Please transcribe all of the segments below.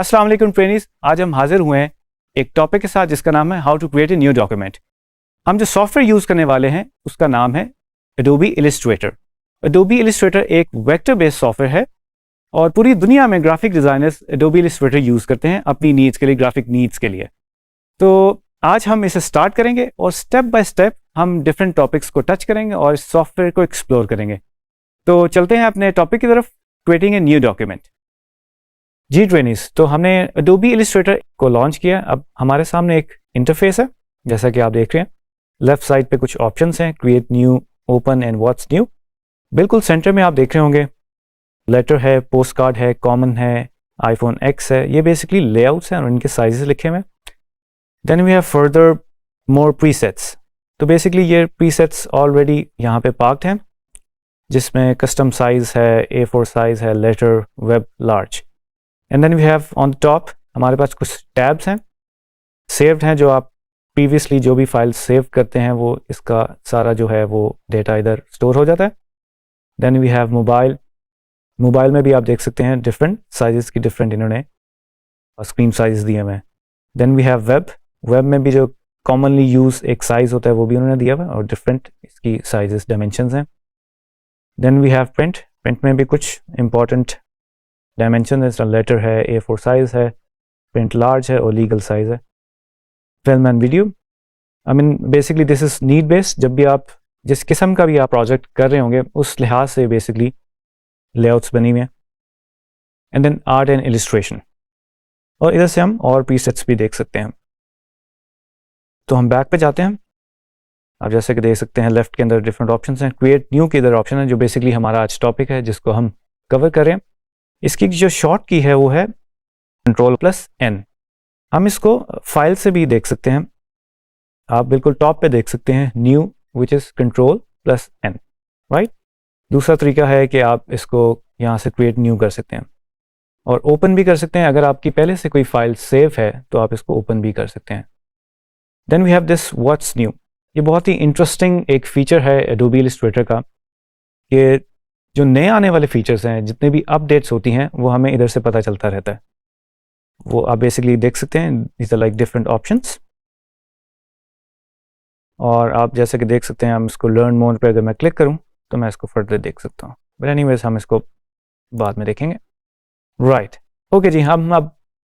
अस्सलाम वालेकुम ट्रेनीज, आज हम हाजिर हुए हैं एक टॉपिक के साथ जिसका नाम है how to create a new document. हम जो सॉफ्टवेयर यूज़ करने वाले हैं उसका नाम है एडोबी इलिस्ट्रेटर। एडोबी इलिस्ट्रेटर एक वेक्टर बेस्ड सॉफ्टवेयर है और पूरी दुनिया में graphic designers Adobe Illustrator use करते हैं अपनी नीड्स के लिए, ग्राफिक नीड्स के लिए। तो आज हम इसे स्टार्ट करेंगे और स्टेप बाय स्टेप हम डिफरेंट टॉपिक्स को टच करेंगे और इस सॉफ्टवेयर को एक्सप्लोर करेंगे। तो चलते हैं अपने टॉपिक की तरफ, क्रिएटिंग ए न्यू डॉक्यूमेंट। जी ट्रेनीज, तो हमने एडोबी इलिस्ट्रेटर को लॉन्च किया। अब हमारे सामने एक इंटरफेस है जैसा कि आप देख रहे हैं। लेफ्ट साइड पे कुछ ऑप्शंस हैं, create new, open and what's new. बिल्कुल सेंटर में आप देख रहे होंगे लेटर है, पोस्ट कार्ड है, कॉमन है, आईफोन एक्स है। ये बेसिकली लेआउट्स हैं और इनके साइजेस लिखे हुए हैं। Then we have further more presets. तो बेसिकली ये प्रीसेट्स ऑलरेडी यहाँ पे पार्क्ड हैं जिसमें कस्टम साइज है, A4 साइज है, letter, web, large. And then we have on top हमारे पास कुछ टैब्स हैं, सेव्ड हैं, जो आप प्रीवियसली जो भी फाइल सेव करते हैं वो इसका सारा जो है वो डेटा इधर स्टोर हो जाता है। Then we have mobile. Mobile में भी आप देख सकते हैं डिफरेंट साइजेस की डिफरेंट इन्होंने स्क्रीन साइज दिए हुए हैं। Then we have web. Web में भी जो कॉमनली यूज एक साइज होता है वो भी उन्होंने दिया हुआ है और डिफरेंट इसकी साइजेस डायमेंशंस हैं। Then we have print. Print में भी कुछ इंपॉर्टेंट डायमेंशन है, लेटर है, A4 साइज है, प्रिंट लार्ज है और लीगल साइज है। Film and video, I mean basically this is need based. जब भी आप जिस किस्म का भी आप प्रोजेक्ट कर रहे होंगे उस लिहाज से बेसिकली लेआउट्स बनी हुई हैं। And then art and illustration, और इधर से हम और प्रीसेट्स भी देख सकते हैं। तो हम बैक पे जाते हैं। आप जैसे कि देख सकते हैं लेफ्ट के अंदर डिफरेंट ऑप्शन हैं। क्रिएट न्यू के इधर ऑप्शन है जो बेसिकली हमारा आज टॉपिक है जिसको हम कवर कर रहे हैं। इसकी जो शॉर्ट की है वो है Ctrl+N। हम इसको फाइल से भी देख सकते हैं। आप बिल्कुल टॉप पे देख सकते हैं new which is Ctrl+N, right. दूसरा तरीका है कि आप इसको यहाँ से क्रिएट न्यू कर सकते हैं और ओपन भी कर सकते हैं। अगर आपकी पहले से कोई फाइल सेव है तो आप इसको ओपन भी कर सकते हैं। Then we have this what's new. ये बहुत ही इंटरेस्टिंग एक फीचर है एडोबी इलिस्ट्रेटर का कि जो नए आने वाले फीचर्स हैं, जितने भी अपडेट्स होती हैं वो हमें इधर से पता चलता रहता है। वो आप बेसिकली देख सकते हैं, these are like different options। और आप जैसे कि देख सकते हैं हम इसको लर्न मोड पे अगर मैं क्लिक करूं तो मैं इसको फर्दर देख सकता हूं। बट एनीवेज हम इसको बाद में देखेंगे, राइट। ओके जी, हम अब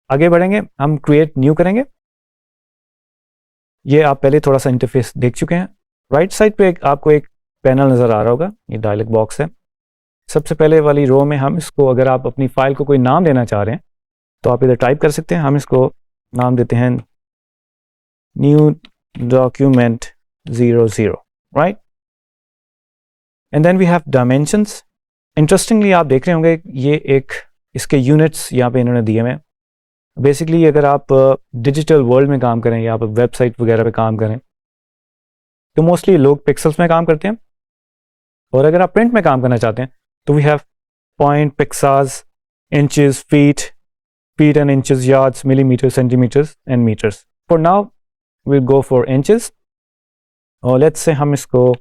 आगे बढ़ेंगे, हम क्रिएट न्यू करेंगे। ये आप पहले थोड़ा सा इंटरफेस देख चुके हैं। राइट साइड पे आपको एक पैनल नज़र आ रहा होगा, ये डायलॉग बॉक्स है। सबसे पहले वाली रो में हम इसको, अगर आप अपनी फाइल को कोई नाम देना चाह रहे हैं तो आप इधर टाइप कर सकते हैं। हम इसको नाम देते हैं new document 00, right. And then we have dimensions. Interestingly आप देख रहे होंगे ये एक इसके यूनिट्स यहाँ पे इन्होंने दिए हुए। बेसिकली अगर आप डिजिटल वर्ल्ड में काम करें या आप वेबसाइट वगैरह पे काम करें तो मोस्टली लोग पिक्सल्स में काम करते हैं, और अगर आप प्रिंट में काम करना चाहते हैं तो we have point, picas, inches, feet and inches, yards, millimetres, centimetres and metres. For now we go for inches, और लेट्स से हम इसको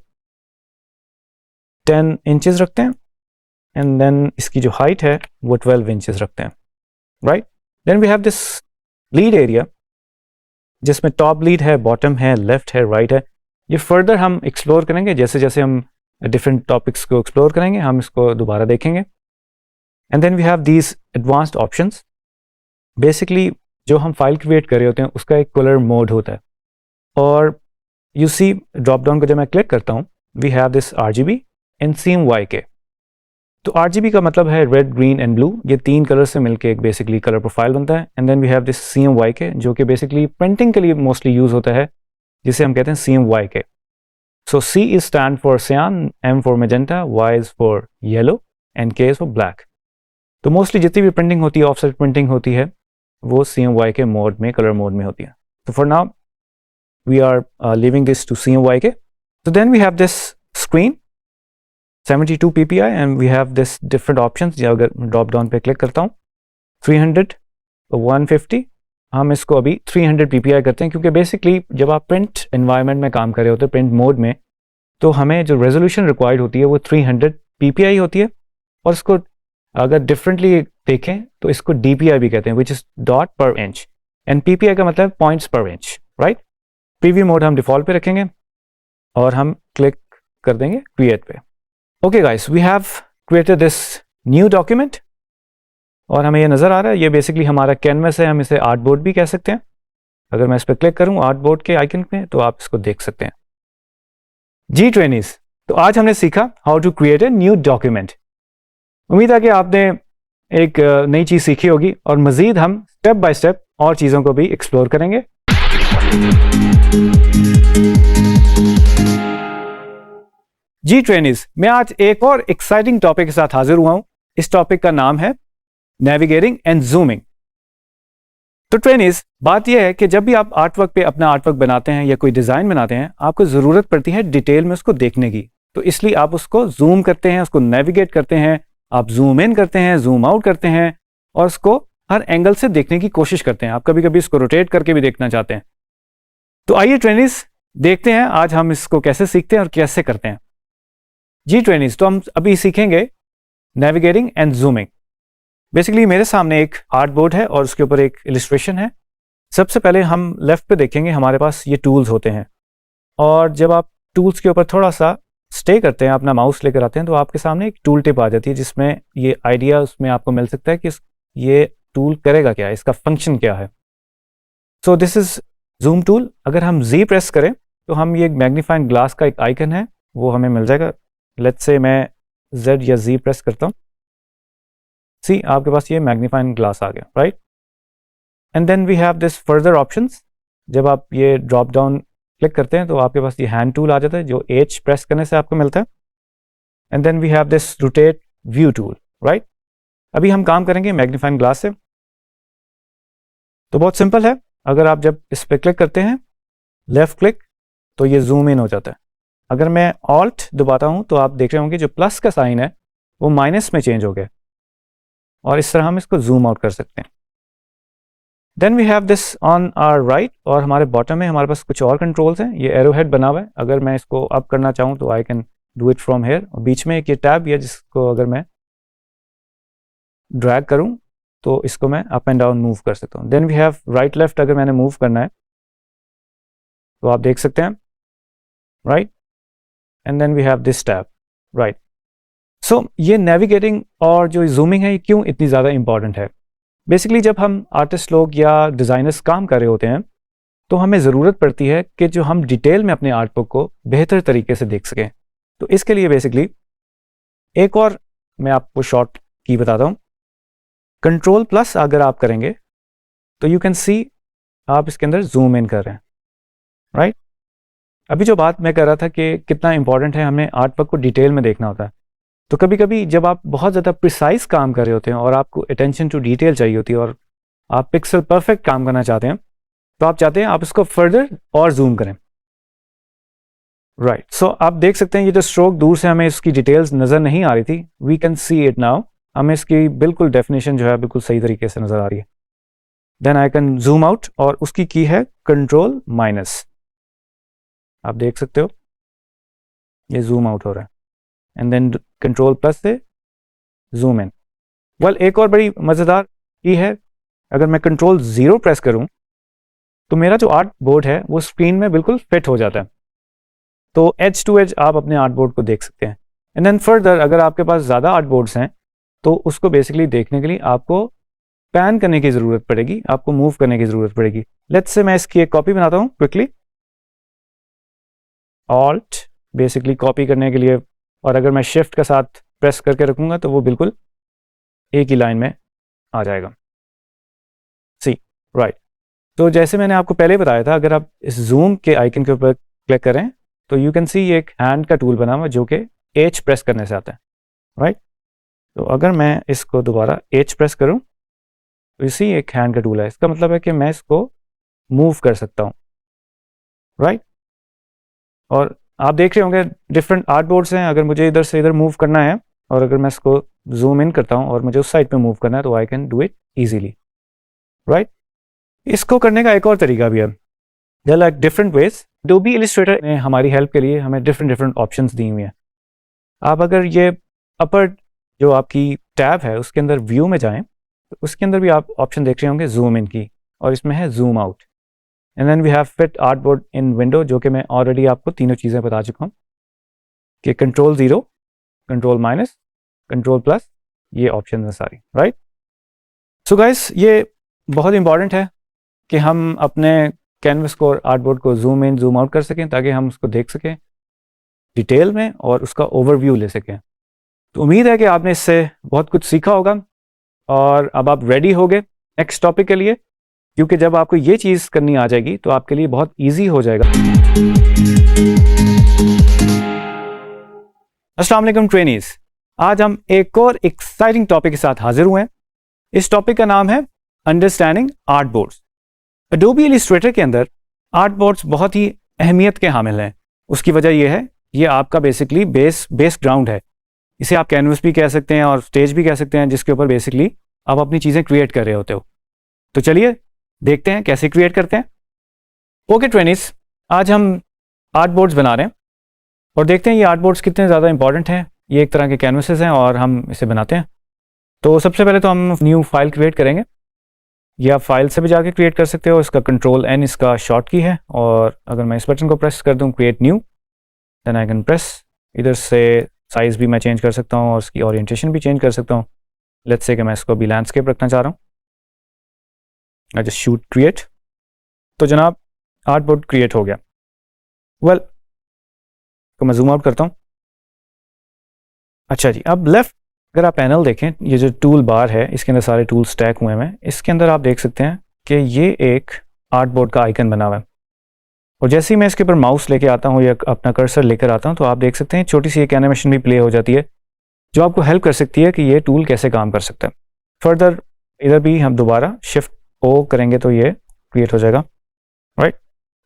10 इंचेस रखते हैं। एंड देन इसकी जो हाइट है वो 12 इंचेस रखते हैं, right. Then we have this lead area जिसमें टॉप लीड है, बॉटम है, लेफ्ट है, राइट है। ये फर्दर हम एक्सप्लोर करेंगे जैसे जैसे हम डिफरेंट टॉपिक्स को एक्सप्लोर करेंगे, हम इसको दोबारा देखेंगे। And then we have these advanced options. Basically जो हम फाइल क्रिएट कर रहे होते हैं उसका एक कलर मोड होता है, और यू सी ड्रॉप डाउन को जब मैं क्लिक करता हूँ we have this RGB and CMYK। तो RGB का मतलब है रेड, ग्रीन एंड ब्लू। ये तीन कलर से मिलकर एक बेसिकली कलर प्रोफाइल बनता है। And then we have this CMYK जो कि बेसिकली प्रिंटिंग के लिए मोस्टली यूज होता है, जिसे हम कहते हैं CMYK। So C is stand for cyan, M for magenta, Y is for yellow and K is for black। तो मोस्टली जितनी भी प्रिंटिंग होती है, ऑफसेट प्रिंटिंग होती है, वो CMYK मोड में, कलर मोड में होती है। तो for now we are leaving this to CMYK। So then we have this screen 72 ppi and we have this different options। या अगर ड्रॉप डाउन पे क्लिक करता हूँ 300, 150, हम इसको अभी 300 ppi करते हैं क्योंकि बेसिकली जब आप प्रिंट एनवायरनमेंट में काम कर रहे होते हैं, प्रिंट मोड में, तो हमें जो रेजोल्यूशन रिक्वायर्ड होती है वो 300 ppi होती है। और इसको अगर डिफरेंटली देखें तो इसको DPI भी कहते हैं, which is dot per inch, and PPI का मतलब points per inch, right. Preview mode हम डिफॉल्ट पे रखेंगे और हम क्लिक कर देंगे क्रिएट पे। Okay guys, we have created this new document और हमें ये नज़र आ रहा है, ये बेसिकली हमारा कैनवस है, हम इसे आर्टबोर्ड भी कह सकते हैं। अगर मैं इस पर क्लिक करूं आर्टबोर्ड के आइकन पे तो आप इसको देख सकते हैं। जी ट्रेनीज, तो आज हमने सीखा how to create a new document. उम्मीद है कि आपने एक नई चीज़ सीखी होगी और मज़ीद हम स्टेप बाय स्टेप और चीज़ों को भी एक्सप्लोर करेंगे। जी ट्रेनीज, मैं आज एक और एक्साइटिंग टॉपिक के साथ हाजिर हुआ हूं। इस टॉपिक का नाम है नेविगेटिंग एंड जूमिंग। तो ट्रेनीज, बात यह है कि जब भी आप आर्टवर्क पे अपना आर्टवर्क बनाते हैं या कोई डिज़ाइन बनाते हैं, आपको ज़रूरत पड़ती है डिटेल में उसको देखने की। तो इसलिए आप उसको जूम करते हैं, उसको नेविगेट करते हैं, आप जूम इन करते हैं, जूम आउट करते हैं और उसको हर एंगल से देखने की कोशिश करते हैं। आप कभी कभी इसको रोटेट करके भी देखना चाहते हैं। तो आइए ट्रेनीज, देखते हैं आज हम इसको कैसे सीखते हैं और कैसे करते हैं। जी ट्रेनीज, तो हम अभी सीखेंगे नेविगेटिंग एंड जूमिंग। बेसिकली मेरे सामने एक आर्टबोर्ड है और उसके ऊपर एक इलिस्ट्रेशन है। सबसे पहले हम लेफ्ट पे देखेंगे, हमारे पास ये टूल्स होते हैं और जब आप टूल्स के ऊपर थोड़ा सा स्टे करते हैं, अपना माउस लेकर आते हैं, तो आपके सामने एक टूल टिप आ जाती है जिसमें ये आइडिया उसमें आपको मिल सकता है कि ये टूल करेगा क्या, इसका फंक्शन क्या है। So this is zoom tool. अगर हम Z प्रेस करें तो हम ये मैग्नीफाइंग ग्लास का एक आइकन है वो हमें मिल जाएगा। लेट्स से मैं Z या Z प्रेस करता हूँ, सी आपके पास ये मैग्नीफाइंग ग्लास आ गया, right. And then we have this further options. जब आप ये ड्रॉप डाउन क्लिक करते हैं तो आपके पास ये हैंड टूल आ जाता है जो H प्रेस करने से आपको मिलता है। And then we have this rotate view tool, right. अभी हम काम करेंगे मैग्नीफाइंग ग्लास से। तो बहुत सिंपल है, अगर आप जब इस पर क्लिक करते हैं लेफ्ट क्लिक तो ये जूम इन हो जाता है। अगर मैं ऑल्ट दबाता हूं तो आप देख रहे होंगे जो प्लस का साइन है वो माइनस में चेंज हो गया और इस तरह हम इसको जूम आउट कर सकते हैं। Then we have this on our right और हमारे बॉटम में हमारे पास कुछ और कंट्रोल्स हैं। ये एरो हेड बना हुआ है, अगर मैं इसको अप करना चाहूँ तो I can do it from here. और बीच में एक ये टैब है जिसको अगर मैं ड्रैग करूँ तो इसको मैं अप एंड डाउन मूव कर सकता हूँ। Then we have right left, अगर मैंने मूव करना है तो आप देख सकते हैं, right. And then we have this tab, right. So ये नेविगेटिंग और जो जूमिंग है ये क्यों इतनी ज़्यादा इंपॉर्टेंट है। बेसिकली जब हम आर्टिस्ट लोग या डिज़ाइनर्स काम कर रहे होते हैं तो हमें ज़रूरत पड़ती है कि जो हम डिटेल में अपने आर्टवर्क को बेहतर तरीके से देख सकें। तो इसके लिए बेसिकली एक और मैं आपको शॉर्ट की बताता हूँ। कंट्रोल प्लस अगर आप करेंगे तो यू कैन सी आप इसके अंदर जूम इन कर रहे हैं, राइट। अभी जो बात मैं कर रहा था कि कितना इंपॉर्टेंट है हमें आर्टवर्क को डिटेल में देखना होता है। तो कभी कभी जब आप बहुत ज़्यादा प्रिसाइज काम कर रहे होते हैं और आपको अटेंशन टू डिटेल चाहिए होती है और आप पिक्सल परफेक्ट काम करना चाहते हैं तो आप चाहते हैं आप इसको फर्दर और जूम करें, राइट। सो आप देख सकते हैं ये जो स्ट्रोक दूर से हमें इसकी डिटेल्स नज़र नहीं आ रही थी, we can see it now. हमें इसकी बिल्कुल डेफिनेशन जो है बिल्कुल सही तरीके से नज़र आ रही है। Then I can zoom out और उसकी की है कंट्रोल माइनस। आप देख सकते हो ये जूम आउट हो रहा है एंड देन कंट्रोल प्लस से जूम इन। वेल एक और बड़ी मज़ेदार की है, अगर मैं कंट्रोल 0 प्रेस करूं तो मेरा जो आर्ट बोर्ड है वो स्क्रीन में बिल्कुल फिट हो जाता है। तो एज टू एज आप अपने आर्ट बोर्ड को देख सकते हैं। एंड देन फर्दर अगर आपके पास ज़्यादा आर्ट बोर्ड्स हैं तो उसको बेसिकली देखने के लिए आपको पैन करने की ज़रूरत पड़ेगी, आपको मूव करने की ज़रूरत पड़ेगी। लेट्स से मैं इसकी एक कॉपी बनाता हूँ क्विकली, ऑल्ट बेसिकली कॉपी करने के लिए, और अगर मैं शिफ्ट के साथ प्रेस करके रखूँगा तो वो बिल्कुल एक ही लाइन में आ जाएगा, सी, राइट। तो जैसे मैंने आपको पहले बताया था, अगर आप इस जूम के आइकन के ऊपर क्लिक करें तो यू कैन सी ये एक हैंड का टूल बना हुआ जो कि H प्रेस करने से आता है, राइट। तो अगर मैं इसको दोबारा H प्रेस करूं तो इसी एक हैंड का टूल है, इसका मतलब है कि मैं इसको मूव कर सकता हूं, राइट। और आप देख रहे होंगे डिफरेंट आर्ट बोर्ड्स हैं। अगर मुझे इधर से इधर मूव करना है और अगर मैं इसको जूम इन करता हूं और मुझे उस साइड पे मूव करना है तो I can do it easily, right. इसको करने का एक और तरीका भी है, there like different ways. Adobe Illustrator ने हमारी हेल्प के लिए हमें डिफरेंट ऑप्शंस दी हुई हैं। आप अगर ये अपर जो आपकी टैब है उसके अंदर व्यू में जाएं तो उसके अंदर भी आप ऑप्शन देख रहे होंगे जूम इन की, और इसमें है zoom out. And then we have fit artboard in window, जो कि मैं ऑलरेडी आपको तीनों चीज़ें बता चुका हूँ कि control 0, control minus, control plus, ये ऑप्शन है सारी, राइट। सो गाइस, ये बहुत इंपॉर्टेंट है कि हम अपने कैनवस को और आर्टबोर्ड को जूम इन जूम आउट कर सकें ताकि हम उसको देख सकें डिटेल में और उसका ओवरव्यू ले सकें। तो उम्मीद है कि आपने इससे बहुत कुछ सीखा होगा और अब आप रेडी हो गए नेक्स्ट टॉपिक के लिए, क्योंकि जब आपको ये चीज़ करनी आ जाएगी तो आपके लिए बहुत ईजी हो जाएगा। अस्सलाम वालेकुम ट्रेनीज, आज हम एक और एक्साइटिंग टॉपिक के साथ हाजिर हुए हैं। इस टॉपिक का नाम है अंडरस्टैंडिंग आर्टबोर्ड्स। एडोबी इलस्ट्रेटर के अंदर आर्टबोर्ड्स बहुत ही अहमियत के हामिल हैं। उसकी वजह यह है, ये आपका बेसिकली बेस ग्राउंड है। इसे आप कैनवस भी कह सकते हैं और स्टेज भी कह सकते हैं, जिसके ऊपर बेसिकली आप अपनी चीज़ें क्रिएट कर रहे होते हो। तो चलिए देखते हैं कैसे क्रिएट करते हैं। ओके ट्रेनीज, आज हम आर्टबोर्ड्स बना रहे हैं और देखते हैं ये आर्टबोर्ड्स कितने ज़्यादा इंपॉर्टेंट हैं। ये एक तरह के कैनवसेस हैं और हम इसे बनाते हैं। तो सबसे पहले तो हम न्यू फाइल क्रिएट करेंगे, या फाइल से भी जाके क्रिएट कर सकते हो। इसका कंट्रोल N इसका शॉर्ट की है, और अगर मैं इस बटन को प्रेस कर दूं create new, then I can press. इधर से साइज़ भी मैं चेंज कर सकता हूँ और इसकी ओरिएंटेशन भी चेंज कर सकता हूँ। लेट्स से कि मैं इसको अभी लैंडस्केप रखना चाह रहा हूँ। I just shoot create. तो जनाब आर्टबोर्ड क्रिएट हो गया। वेल, तो मैं जूम आउट करता हूँ। अच्छा जी, अब लेफ्ट अगर आप पैनल देखें, ये जो टूल बार है इसके अंदर सारे टूल स्टैक हुए हैं। इसके अंदर आप देख सकते हैं कि ये एक आर्टबोर्ड का आइकन बना हुआ है, और जैसे ही मैं इसके ऊपर माउस लेके आता हूँ या अपना कर्सर लेकर आता हूँ तो आप देख सकते हैं छोटी सी एक एनिमेशन भी प्ले हो जाती है, जो आपको हेल्प कर सकती है कि ये टूल कैसे काम कर सकता है। फर्दर इधर भी हम दोबारा शिफ्ट O करेंगे तो ये क्रिएट हो जाएगा, राइट।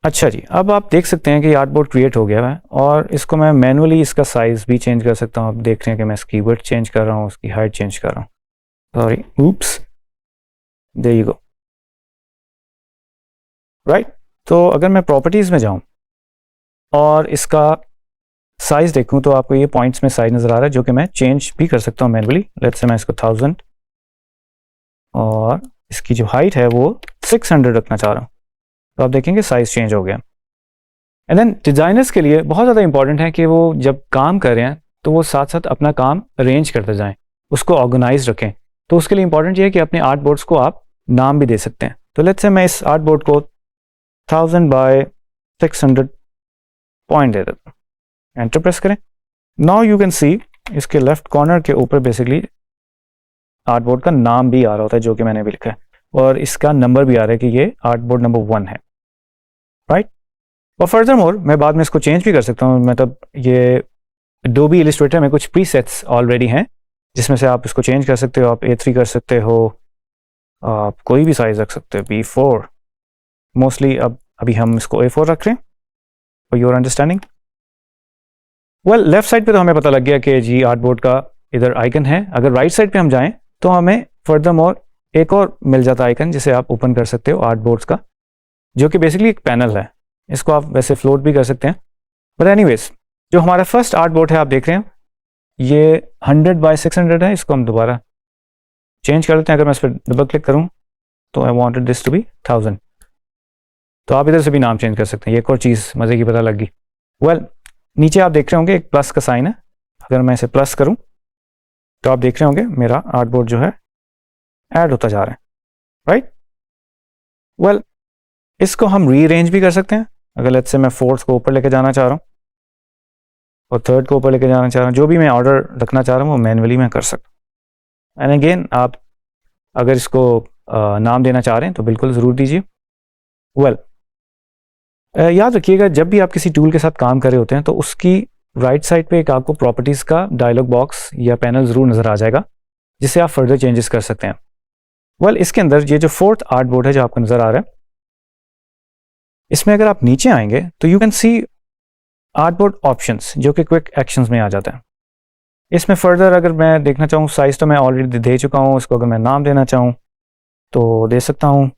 अच्छा जी, अब आप देख सकते हैं कि आर्टबोर्ड क्रिएट हो गया है, और इसको मैं मैनुअली इसका साइज़ भी चेंज कर सकता हूँ। आप देख रहे हैं कि मैं इसकी विड्थ चेंज कर रहा हूँ, उसकी हाइट चेंज कर रहा हूँ। Sorry, oops, there you go, right. तो अगर मैं प्रॉपर्टीज़ में जाऊँ और इसका साइज़ देखूँ तो आपको ये पॉइंट्स में साइज नज़र आ रहा है, जो कि मैं चेंज भी कर सकता हूँ मैनुअली। लेट्स से मैं इसको 1000 और इसकी जो हाइट है वो 600 रखना चाह रहा हूँ, तो आप देखेंगे साइज़ चेंज हो गया। एंड देन डिज़ाइनर्स के लिए बहुत ज़्यादा इंपॉर्टेंट है कि वो जब काम कर रहे हैं तो वो साथ साथ अपना काम अरेंज करते जाएं, उसको ऑर्गेनाइज रखें। तो उसके लिए इंपॉर्टेंट ये है कि अपने आर्ट बोर्ड्स को आप नाम भी दे सकते हैं। तो लेट्स से मैं इस आर्ट बोर्ड को 1000 बाय 600 पॉइंट दे देता हूँ। एंटर प्रेस करें। नाउ यू कैन सी इसके लेफ्ट कॉर्नर के ऊपर बेसिकली आर्ट बोर्ड का नाम भी आ रहा होता है, जो कि मैंने भी लिखा है, और इसका नंबर भी आ रहा है कि ये आर्ट बोर्ड नंबर 1 है, राइट। और फर्दर मोर मैं बाद में इसको चेंज भी कर सकता हूँ। मतलब ये एडोबी इलस्ट्रेटर में कुछ प्रीसेट्स ऑलरेडी हैं जिसमें से आप इसको चेंज कर सकते हो। आप A3 कर सकते हो, आप कोई भी साइज रख सकते हो, B4 मोस्टली। अब अभी हम इसको A4 रख रहे हैं for your understanding. Well, left side पे तो हमें पता लग गया कि जी आर्टबोर्ड का इधर आइकन है। अगर राइट साइड पे हम जाएं तो हमें फर्दर मोर एक और मिल जाता है आइकन, जिसे आप ओपन कर सकते हो आर्टबोर्ड्स का, जो कि बेसिकली एक पैनल है। इसको आप वैसे फ्लोट भी कर सकते हैं, बट एनीवेज जो हमारा फर्स्ट आर्टबोर्ड है आप देख रहे हैं ये 100 बाय 600 है। इसको हम दोबारा चेंज कर देते हैं। अगर मैं इस पर डबल क्लिक करूं तो I wanted this to be 1000, तो आप इधर से भी नाम चेंज कर सकते हैं। ये एक और चीज़ मज़े की पता लग गई। वेल, नीचे आप देख रहे होंगे एक प्लस का साइन है। अगर मैं इसे प्लस करूं तो आप देख रहे होंगे मेरा आर्टबोर्ड जो है ऐड होता जा रहा है, राइट। वेल, इसको हम रीअरेंज भी कर सकते हैं। अगर लेट्स से मैं 4th को ऊपर लेके जाना चाह रहा हूँ और 3rd को ऊपर लेके जाना चाह रहा हूँ, जो भी मैं ऑर्डर रखना चाह रहा हूँ वो मैनुअली मैं कर सकता हूँ। एंड अगेन आप अगर इसको नाम देना चाह रहे हैं तो बिल्कुल ज़रूर दीजिए। वेल, याद रखिएगा जब भी आप किसी टूल के साथ काम कर रहे होते हैं तो उसकी राइट साइड पे एक आपको प्रॉपर्टीज़ का डायलॉग बॉक्स या पैनल ज़रूर नज़र आ जाएगा, जिससे आप फर्दर चेंजेस कर सकते हैं। वेल, इसके अंदर ये जो 4th आर्टबोर्ड है जो आपको नज़र आ रहा है, इसमें अगर आप नीचे आएंगे तो you can C artboard options, जो कि क्विक एक्शंस में आ जाता है। इसमें फर्दर अगर मैं देखना चाहूँ, साइज़ तो मैं ऑलरेडी दे चुका हूँ। इसको अगर मैं नाम देना चाहूँ तो दे सकता हूँ।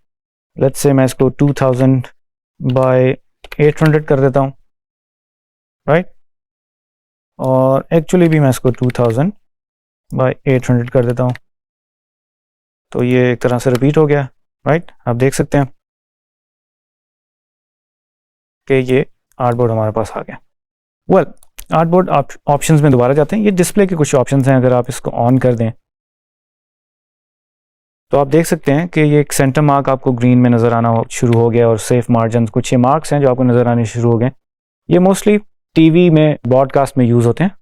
लेट्स से मैं इसको 2000 बाय 800 कर देता हूँ, राइट। और एक्चुअली भी मैं इसको 2000 बाय 800 कर देता हूँ, तो ये एक तरह से रिपीट हो गया, राइट। आप देख सकते हैं कि ये आर्टबोर्ड हमारे पास आ गया। वेल, आर्टबोर्ड ऑप्शंस में दोबारा जाते हैं। ये डिस्प्ले के कुछ ऑप्शंस हैं, अगर आप इसको ऑन कर दें तो आप देख सकते हैं कि ये एक सेंटर मार्क आपको ग्रीन में नज़र आना शुरू हो गया और सेफ मार्जिन, कुछ ये मार्क्स हैं जो आपको नज़र आने शुरू हो गए। ये मोस्टली टीवी में ब्रॉडकास्ट में यूज़ होते हैं।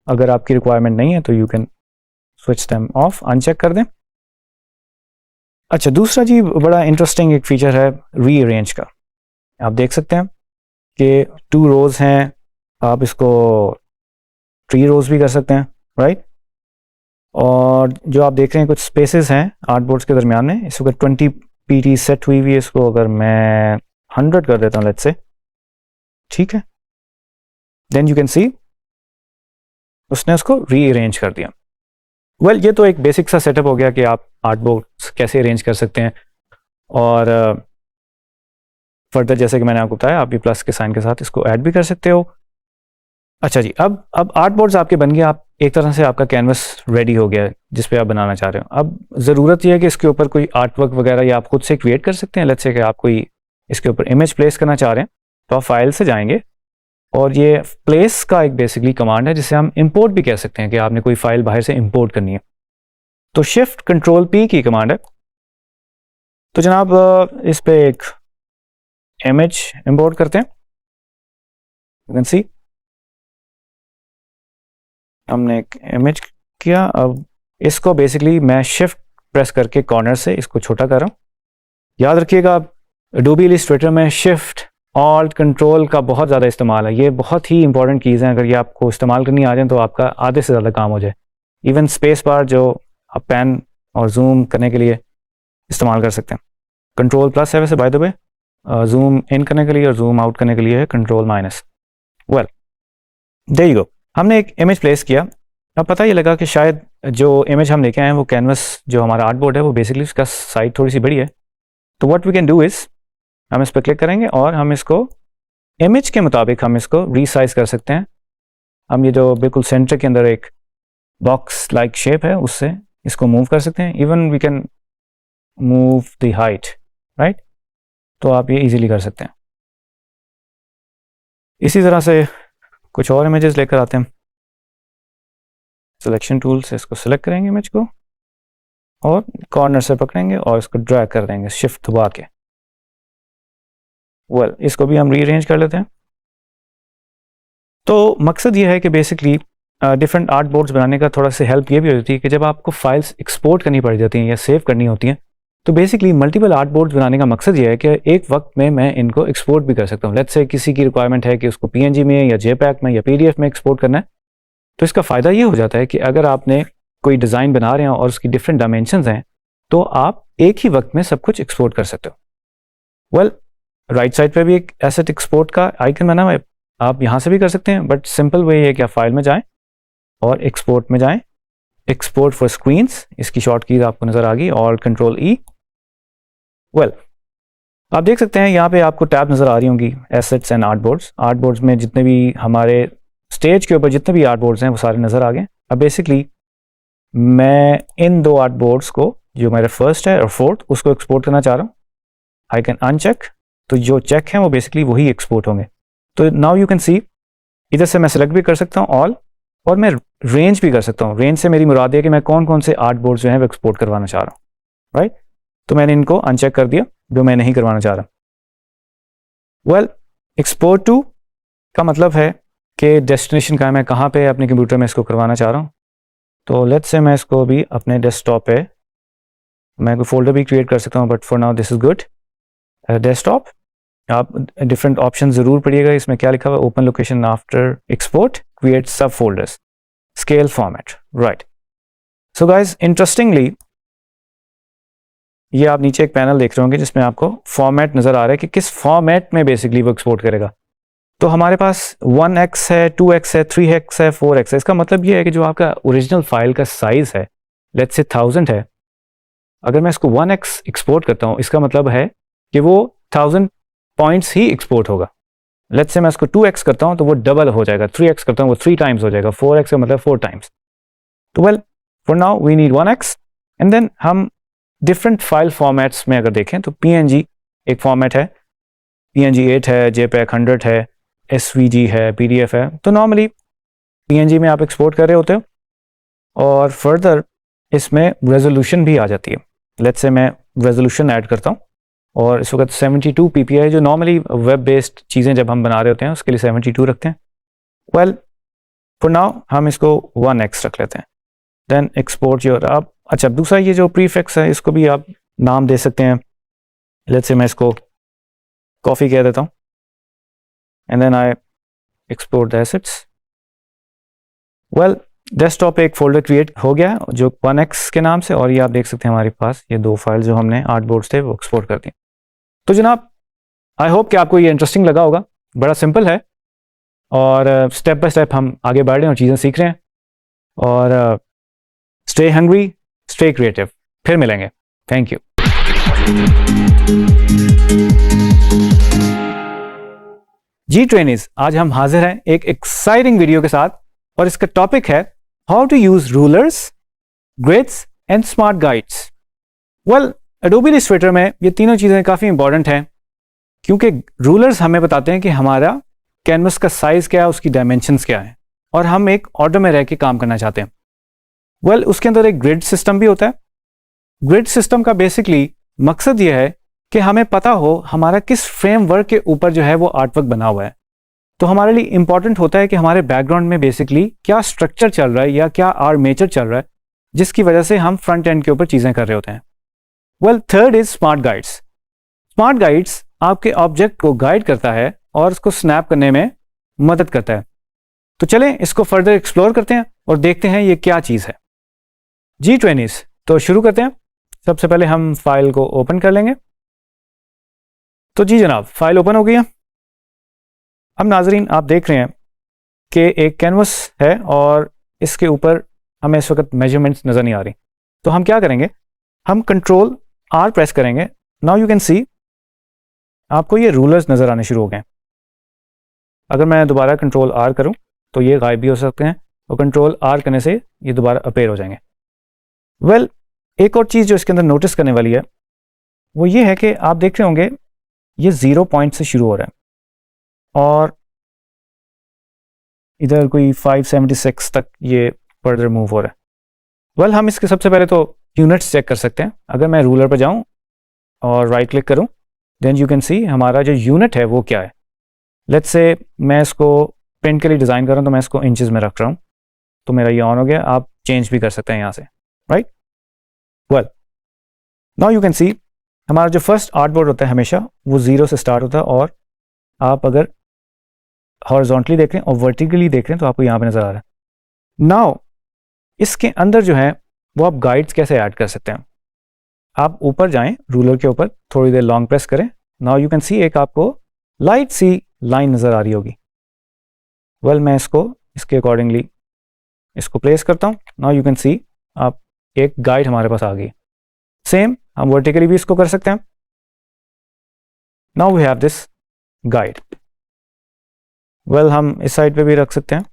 अगर आपकी रिक्वायरमेंट नहीं है तो you can switch them of, uncheck कर दें। अच्छा, दूसरा जी बड़ा इंटरेस्टिंग एक फीचर है रीअरेंज का। आप देख सकते हैं कि 2 रोज हैं, आप इसको 3 रोज भी कर सकते हैं, राइट। और जो आप देख रहे हैं कुछ स्पेसेस हैं आर्टबोर्ड्स के दरमियान में, इस वक्त 20 पीटी सेट हुई हुई है। इसको अगर मैं 100 कर देता हूँ लेट्स से, ठीक है, देन यू कैन सी उसने उसको रीअरेंज कर दिया। वेल, ये तो एक बेसिक सा सेटअप हो गया कि आप आर्टबोर्ड्स कैसे अरेंज कर सकते हैं। और फर्दर जैसे कि मैंने आपको बताया, आप भी प्लस के साइन के साथ इसको ऐड भी कर सकते हो। अच्छा जी, अब आर्टबोर्ड्स आपके बन गए, आप एक तरह से आपका कैनवस रेडी हो गया है जिस पे आप बनाना चाह रहे हो। अब ज़रूरत यह है कि इसके ऊपर कोई आर्ट वर्क वगैरह या आप खुद से क्रिएट कर सकते हैं। लेट्स से कि आप कोई इसके ऊपर इमेज प्लेस करना चाह रहे हैं, तो आप फाइल से जाएंगे और ये प्लेस का एक बेसिकली कमांड है जिसे हम इंपोर्ट भी कह सकते हैं कि आपने कोई फाइल बाहर से इंपोर्ट करनी है, तो शिफ्ट कंट्रोल पी की कमांड है। तो जनाब इस पे एक इमेज इंपोर्ट करते हैं। यू कैन सी हमने एक इमेज किया। अब इसको बेसिकली मैं शिफ्ट प्रेस करके कॉर्नर से इसको छोटा कर रहा हूँ। याद रखिएगा, एडोबी इलस्ट्रेटर में शिफ्ट ऑल्ट कंट्रोल का बहुत ज़्यादा इस्तेमाल है। ये बहुत ही इंपॉर्टेंट कीज़ हैं, अगर ये आपको इस्तेमाल करनी आ जाए तो आपका आधे से ज़्यादा काम हो जाए। इवन स्पेस बार जो आप पैन और जूम करने के लिए इस्तेमाल कर सकते हैं। कंट्रोल प्लस है वैसे by the way, zoom in करने के लिए, और जूम आउट करने के लिए है control minus. Well, there you go, हमने एक इमेज प्लेस किया। अब पता ये लगा कि शायद जो इमेज हम लेके आए हैं वो कैनवस जो हमारा आर्टबोर्ड है वो बेसिकली उसका साइज थोड़ी सी बड़ी है। तो what we can do is, हम इस पर क्लिक करेंगे और हम इसको इमेज के मुताबिक हम इसको रीसाइज कर सकते हैं। हम ये जो बिल्कुल सेंटर के अंदर एक बॉक्स लाइक शेप है उससे इसको मूव कर सकते हैं। Even we can move the height, right. तो आप ये इजीली कर सकते हैं। इसी तरह से कुछ और इमेजेस लेकर आते हैं। सिलेक्शन टूल से इसको सिलेक्ट करेंगे इमेज को और कॉर्नर से पकड़ेंगे और इसको ड्रैग कर देंगे शिफ्ट दबा के। वेल, इसको भी हम रीअरेंज कर लेते हैं। तो मकसद ये है कि बेसिकली डिफरेंट आर्ट बोर्ड्स बनाने का थोड़ा सा हेल्प ये भी होती है कि जब आपको फाइल्स एक्सपोर्ट करनी पड़ जाती हैं या सेव करनी होती हैं, तो बेसिकली मल्टीपल आर्ट बोर्ड्स बनाने का मकसद ये है कि एक वक्त में मैं इनको एक्सपोर्ट भी कर सकता हूँ। लेट्स से किसी की रिक्वायरमेंट है कि उसको पीएनजी में या जेपैक में या पीडीएफ में एक्सपोर्ट करना है, तो इसका फ़ायदा ये हो जाता है कि अगर आपने कोई डिज़ाइन बना रहे हैं और उसकी डिफरेंट डायमेंशंस हैं, तो आप एक ही वक्त में सब कुछ एक्सपोर्ट कर सकते हो। वेल, राइट साइड पे भी एक एसेट एक्सपोर्ट का आइकन बना हुआ है, आप यहाँ से भी कर सकते हैं, बट सिंपल वे है कि आप फाइल में जाएं और एक्सपोर्ट में जाएं, एक्सपोर्ट फॉर स्क्रीन्स, इसकी शॉर्ट कीज आपको नज़र आ गई, और कंट्रोल ई। वेल, आप देख सकते हैं यहाँ पे आपको टैब नज़र आ रही होंगी एसेट्स एंड आर्टबोर्ड्स। आर्टबोर्ड्स में जितने भी हमारे स्टेज के ऊपर जितने भी आर्टबोर्ड्स हैं वो सारे नज़र आ गए। अब बेसिकली मैं इन 2 आर्टबोर्ड्स को, जो मेरा फर्स्ट है और फोर्थ, उसको एक्सपोर्ट करना चाह रहा हूँ। आई कैन अनचेक, तो जो चेक हैं वो बेसिकली वही एक्सपोर्ट होंगे। तो नाउ यू कैन सी, इधर से मैं सेलेक्ट भी कर सकता हूँ ऑल, और मैं रेंज भी कर सकता हूँ। रेंज से मेरी मुराद है कि मैं कौन कौन से आर्टबोर्ड्स जो हैं वो एक्सपोर्ट करवाना चाह रहा हूँ, राइट। तो मैंने इनको अनचेक कर दिया जो मैं नहीं करवाना चाह रहा। वेल, एक्सपोर्ट टू का मतलब है कि डेस्टिनेशन का मैं कहाँ पे अपने कंप्यूटर में इसको करवाना चाह रहा हूँ। तो लेट्स से मैं इसको भी अपने डेस्कटॉप पे, मैं कोई फोल्डर भी क्रिएट कर सकता हूँ, but for now this is good. Desktop, आप डिफरेंट ऑप्शन ज़रूर पढ़िएगा, इसमें क्या लिखा हुआ है, open location after export, create sub folders, scale format, right. So guys, interestingly ये आप नीचे एक पैनल देख रहे होंगे जिसमें आपको फॉर्मेट नज़र आ रहा है कि किस फॉर्मेट में बेसिकली वो एक्सपोर्ट करेगा। तो हमारे पास 1x है, 2x है, 3x है, 4x है। इसका मतलब ये है कि जो आपका ओरिजिनल फाइल का साइज़ है, लेट्स से 1000 है, अगर मैं इसको 1x एक्सपोर्ट करता हूँ, इसका मतलब है कि वो 1000 पॉइंट्स ही एक्सपोर्ट होगा। लेट्स से मैं इसको 2x करता हूँ तो वो डबल हो जाएगा, 3x करता हूँ वो 3 टाइम्स हो जाएगा, 4x का मतलब 4 टाइम्स। तो well, for now we need 1x and then हम डिफरेंट फाइल फॉर्मेट्स में अगर देखें तो PNG एक फॉर्मेट है, PNG 8 है, JPEG 100 है, SVG है, PDF है। तो नॉर्मली PNG में आप एक्सपोर्ट कर रहे होते हो और फर्दर इसमें रेजोल्यूशन भी आ जाती है। लेट्स से मैं रेजोल्यूशन ऐड करता हूँ और इस वक्त 72 ppi है, जो नॉर्मली वेब बेस्ड चीज़ें जब हम बना रहे होते हैं उसके लिए 72 रखते हैं। वेल फॉर नाउ हम इसको 1x रख लेते हैं, देन एक्सपोर्ट योर। आप अच्छा दूसरा ये जो प्रीफिक्स है इसको भी आप नाम दे सकते हैं। लेट्स से मैं इसको कॉफ़ी कह देता हूँ and then I export the assets. Well desktop पे एक फोल्डर क्रिएट हो गया जो 1x के नाम से, और ये आप देख सकते हैं हमारे पास ये 2 फाइल जो हमने आर्टबोर्ड्स थे वो एक्सपोर्ट कर दी। तो जनाब आई होप कि आपको ये इंटरेस्टिंग लगा होगा। बड़ा सिंपल है और स्टेप बाय स्टेप हम आगे बढ़ रहे हैं और चीज़ें सीख रहे हैं। और स्टे हंग्री, स्टे क्रिएटिव। फिर मिलेंगे। Thank you. जी ट्रेनीज, आज हम हाजिर हैं एक एक्साइटिंग वीडियो के साथ और इसका टॉपिक है how to use rulers, grids and smart guides. Well Adobe Illustrator में ये तीनों चीज़ें काफ़ी इंपॉर्टेंट हैं क्योंकि रूलर्स हमें बताते हैं कि हमारा कैनवस का साइज क्या है, उसकी डायमेंशंस क्या है, और हम एक ऑर्डर में रह के काम करना चाहते हैं। वेल उसके अंदर एक ग्रिड सिस्टम भी होता है। ग्रिड सिस्टम का बेसिकली मकसद ये है कि हमें पता हो हमारा किस फ्रेमवर्क के ऊपर जो है वो आर्टवर्क बना हुआ है। तो हमारे लिए इंपॉर्टेंट होता है कि हमारे बैकग्राउंड में बेसिकली क्या स्ट्रक्चर चल रहा है या क्या आर्मेचर चल रहा है जिसकी वजह से हम फ्रंट एंड के ऊपर चीज़ें कर रहे होते हैं। Well third is smart guides. Smart guides आपके ऑब्जेक्ट को गाइड करता है और उसको स्नैप करने में मदद करता है। तो चलें इसको फर्दर एक्सप्लोर करते हैं और देखते हैं ये क्या चीज़ है। जी ट्रेनीज, तो शुरू करते हैं। सबसे पहले हम फाइल को ओपन कर लेंगे। तो जी जनाब, फाइल ओपन हो गई है। अब नाजरीन आप देख रहे हैं कि एक कैनवस है और इसके ऊपर हमें इस वक्त मेजरमेंट्स नज़र नहीं आ रही। तो हम क्या करेंगे, हम कंट्रोल R प्रेस करेंगे। नाउ यू कैन सी आपको ये रूलर्स नज़र आने शुरू हो गए। अगर मैं दोबारा कंट्रोल R करूं तो ये गायब भी हो सकते हैं और कंट्रोल R करने से ये दोबारा अपेयर हो जाएंगे। वेल एक और चीज़ जो इसके अंदर नोटिस करने वाली है वो ये है कि आप देख रहे होंगे ये 0 पॉइंट से शुरू हो रहा है और इधर कोई 576 तक ये फर्दर मूव हो रहा है। वेल हम इसके सबसे पहले तो यूनिट्स चेक कर सकते हैं। अगर मैं रूलर पर जाऊं और राइट क्लिक करूं देन यू कैन सी हमारा जो यूनिट है वो क्या है। लेट्स से मैं इसको प्रिंट के लिए डिज़ाइन कर रहा हूं तो मैं इसको इंचेस में रख रहा हूं, तो मेरा ये ऑन हो गया। आप चेंज भी कर सकते हैं यहाँ से, right. Well now you can सी हमारा जो फर्स्ट आर्टबोर्ड होता है हमेशा वो 0 से स्टार्ट होता है, और आप अगर हॉरिजॉन्टली देख रहे हैं और वर्टिकली देख रहे हैं तो आपको यहाँ पे नज़र आ रहा है। नाउ इसके अंदर जो है वो आप गाइड्स कैसे ऐड कर सकते हैं। आप ऊपर जाएं, रूलर के ऊपर थोड़ी देर लॉन्ग प्रेस करें। नाउ यू कैन सी एक आपको लाइट सी लाइन नज़र आ रही होगी। वेल मैं इसको इसके अकॉर्डिंगली इसको प्लेस करता हूँ। नाउ यू कैन सी आप एक गाइड हमारे पास आ गई। सेम हम वर्टिकली भी इसको कर सकते हैं। Now we have this guide. Well हम इस साइड पे भी रख सकते हैं,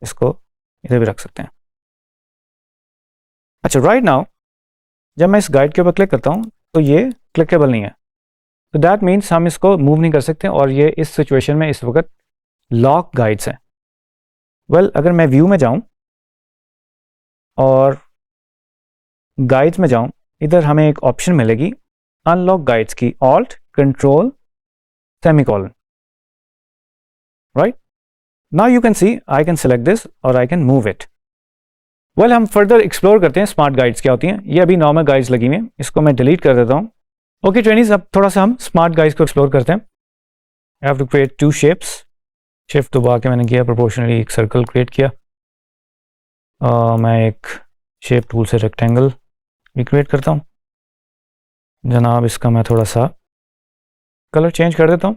इसको इधर भी रख सकते हैं। अच्छा राइट नाउ जब मैं इस गाइड के ऊपर क्लिक करता हूँ तो ये क्लिकेबल नहीं है, तो दैट मीन्स हम इसको मूव नहीं कर सकते और ये इस सिचुएशन में इस वक्त लॉक गाइड्स हैं। वेल अगर मैं व्यू में जाऊं और गाइड्स में जाऊं, इधर हमें एक ऑप्शन मिलेगी अनलॉक गाइड्स की, alt control semicolon, right. Now you can see I can select this और I can move it. Well हम फर्दर एक्सप्लोर करते हैं स्मार्ट गाइड्स क्या होती हैं। ये अभी नॉर्मल गाइड्स लगी हुई हैं, इसको मैं डिलीट कर देता हूँ। ओके ट्रेनीज, अब थोड़ा सा हम स्मार्ट गाइड्स को एक्सप्लोर करते हैं। I have to create 2 shapes. Shift दबा के मैंने किया, प्रोपोर्शनली एक सर्कल क्रिएट किया। मैं एक शेप टूल से रेक्टेंगल भी क्रिएट करता हूँ। जनाब इसका मैं थोड़ा सा कलर चेंज कर देता हूँ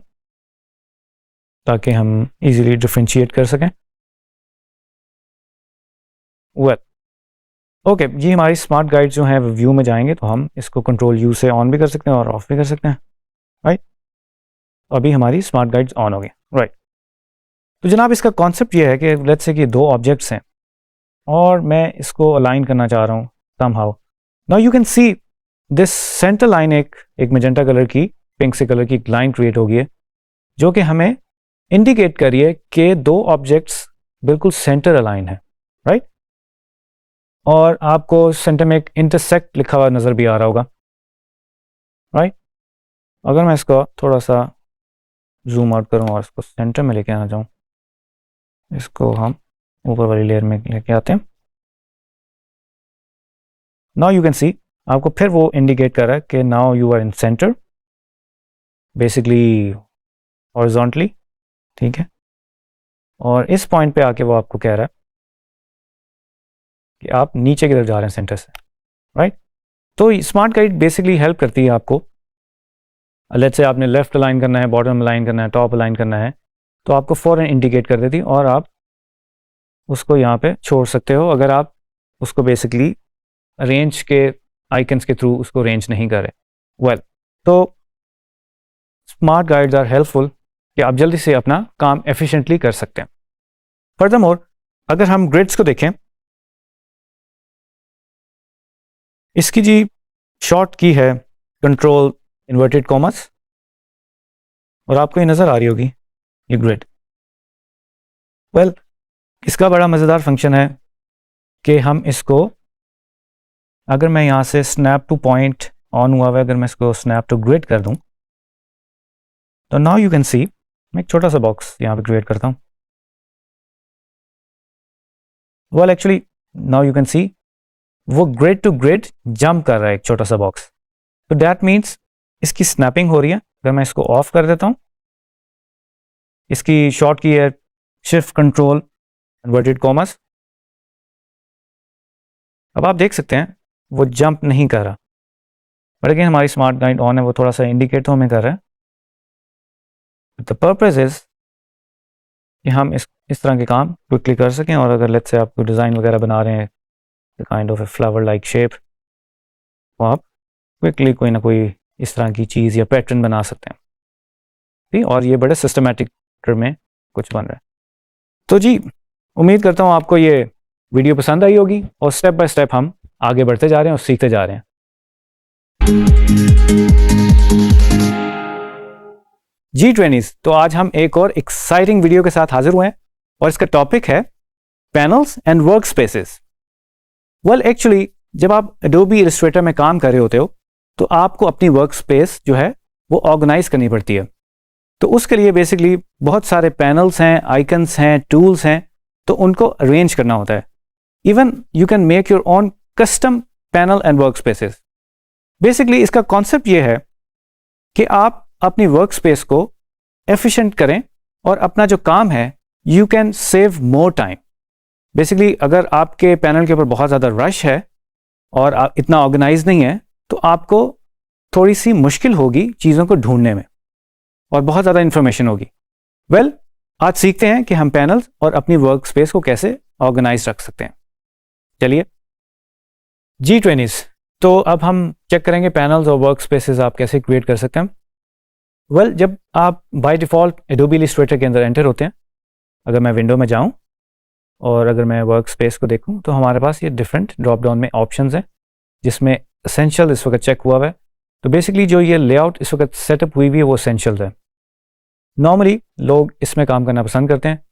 ताकि हम इजीली डिफरेंशिएट कर सकें। वेल ओके जी, हमारी स्मार्ट गाइड जो है व्यू में जाएंगे तो हम इसको कंट्रोल यू से ऑन भी कर सकते हैं और ऑफ भी कर सकते हैं, राइट। अभी हमारी स्मार्ट गाइड्स ऑन हो गई, राइट। तो जनाब इसका कॉन्सेप्ट ये है कि लेट्स से कि 2 ऑब्जेक्ट्स हैं और मैं इसको अलाइन करना चाह रहा हूँ somehow. Now you can see this centre line एक मैजेंटा कलर की, पिंक से कलर की लाइन क्रिएट हो गई है, जो कि हमें इंडिकेट करी है कि दो ऑब्जेक्ट्स बिल्कुल सेंटर अलाइन है, राइट। और आपको सेंटर में एक इंटरसेक्ट लिखा हुआ नज़र भी आ रहा होगा, राइट। अगर मैं इसको थोड़ा सा जूम आउट करूँ और इसको सेंटर में लेके आना चाहूँ, इसको हम ऊपर वाली लेयर में लेके आते हैं। नाउ यू कैन सी, आपको फिर वो इंडिकेट कर रहा है कि now you are in center, basically horizontally, ठीक है। और इस पॉइंट पे आके वो आपको कह रहा है कि आप नीचे की तरफ जा रहे हैं सेंटर से, राइट। तो स्मार्ट गाइड बेसिकली हेल्प करती है आपको। लेट्स से आपने लेफ्ट अलाइन करना है, बॉटम अलाइन करना है, टॉप अलाइन करना है, तो आपको फ़ौरन इंडिकेट कर देती और आप उसको यहाँ पे छोड़ सकते हो, अगर आप उसको बेसिकली रेंज के आइकन्स के थ्रू उसको रेंज नहीं करें। वेल, तो स्मार्ट गाइड्स आर हेल्पफुल कि आप जल्दी से अपना काम एफिशिएंटली कर सकते हैं। फर्दरमोर, अगर हम ग्रिड्स को देखें, इसकी जी शॉर्ट की है कंट्रोल इन्वर्टेड कॉमर्स, और आपको ये नज़र आ रही होगी ये ग्रिड। वेल, इसका बड़ा मज़ेदार फंक्शन है कि हम इसको, अगर मैं यहाँ से स्नैप टू पॉइंट ऑन हुआ है, अगर मैं इसको स्नैप टू ग्रिड कर दूँ, तो नाउ यू कैन सी, मैं एक छोटा सा बॉक्स यहाँ पे क्रिएट करता हूँ। Well actually now you can सी वो ग्रिड टू ग्रिड जंप कर रहा है, एक छोटा सा बॉक्स। तो दैट मीन्स इसकी स्नैपिंग हो रही है। अगर मैं इसको ऑफ कर देता हूँ, इसकी शॉर्ट की है शिफ्ट कंट्रोल इन्वर्टेड कॉमर्स। अब आप देख सकते हैं वो जंप नहीं कर रहा, बट अगेन हमारी स्मार्ट गाइड ऑन है, वो थोड़ा सा इंडिकेट तो हमें कर रहा है। द पर्पस इज कि हम इस तरह के काम क्विकली कर सकें, और अगर लेट्स से आप कोई डिज़ाइन वगैरह बना रहे हैं, kind of a flower like shape, तो आप क्विकली कोई ना कोई इस तरह की चीज़ या पैटर्न बना सकते हैं, ठीक। और ये बड़े सिस्टमेटिक में कुछ बन रहा है। तो जी, उम्मीद करता हूँ आपको ये वीडियो पसंद आई होगी, और स्टेप बाय स्टेप हम आगे बढ़ते जा रहे हैं और सीखते जा रहे हैं। जी ट्रेनीज, तो आज हम एक और एक्साइटिंग वीडियो के साथ हाजिर हुए हैं, और इसका टॉपिक है panels and work spaces. Well actually जब आप एडोबी इलस्ट्रेटर में काम कर रहे होते हो, तो आपको अपनी वर्क स्पेस जो है वो ऑर्गेनाइज करनी पड़ती है। तो उसके लिए बेसिकली बहुत सारे पैनल्स हैं, आइकन्स हैं, टूल्स हैं, तो उनको अरेंज करना होता है। Even you can make your own custom panel and work spaces. Basically इसका कॉन्सेप्ट ये है कि आप अपनी वर्क स्पेस को एफिशिएंट करें, और अपना जो काम है you can save more time. Basically अगर आपके पैनल के ऊपर बहुत ज़्यादा रश है और आप इतना ऑर्गेनाइज नहीं है, तो आपको थोड़ी सी मुश्किल होगी चीज़ों को ढूंढने में, और बहुत ज़्यादा इंफॉर्मेशन होगी। वेल, आज सीखते हैं कि हम पैनल्स और अपनी वर्क स्पेस को कैसे ऑर्गेनाइज रख सकते हैं। चलिए जी ट्रेनीज, तो अब हम चेक करेंगे पैनल्स और वर्क स्पेसेस आप कैसे क्रिएट कर सकते हैं। वेल, जब आप बाय डिफ़ॉल्ट एडोबी इलस्ट्रेटर के अंदर एंटर होते हैं, अगर मैं विंडो में जाऊं और अगर मैं वर्क स्पेस को देखूं, तो हमारे पास ये डिफरेंट ड्रॉप डाउन में ऑप्शंस हैं, जिसमें एसेंशियल इस वक्त चेक हुआ है। तो बेसिकली जो ये लेआउट इस वक्त सेटअप हुई हुई है वो एसेंशियल्स है। नॉर्मली लोग इसमें काम करना पसंद करते हैं,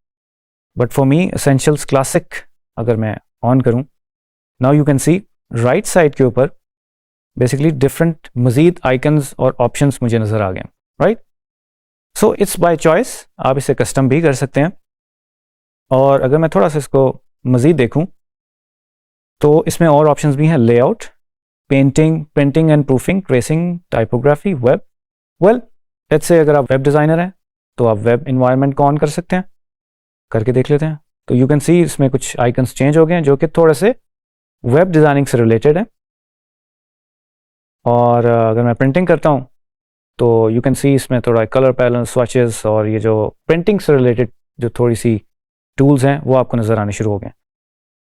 but for me essentials classic अगर मैं ऑन करूं, now you can C right side के ऊपर बेसिकली डिफरेंट मजीद आइकन्स और ऑप्शंस मुझे नज़र आ गए, right. So it's by choice, आप इसे कस्टम भी कर सकते हैं। और अगर मैं थोड़ा सा इसको मज़ीद देखूं, तो इसमें और ऑप्शंस भी हैं, layout, painting, printing and proofing, tracing, typography, web. Well, let's say अगर आप वेब डिज़ाइनर हैं, तो आप वेब इन्वायरमेंट को ऑन कर सकते हैं, करके देख लेते हैं। तो यू कैन सी इसमें कुछ आइकन्स चेंज हो गए हैं, जो कि थोड़े से वेब डिज़ाइनिंग से रिलेटेड है। और अगर मैं प्रिंटिंग करता हूँ, तो यू कैन सी इसमें थोड़ा कलर पैटर्न, स्वॉचेस, और ये जो प्रिंटिंग से रिलेटेड जो थोड़ी सी टूल्स हैं वो आपको नज़र आने शुरू हो गए।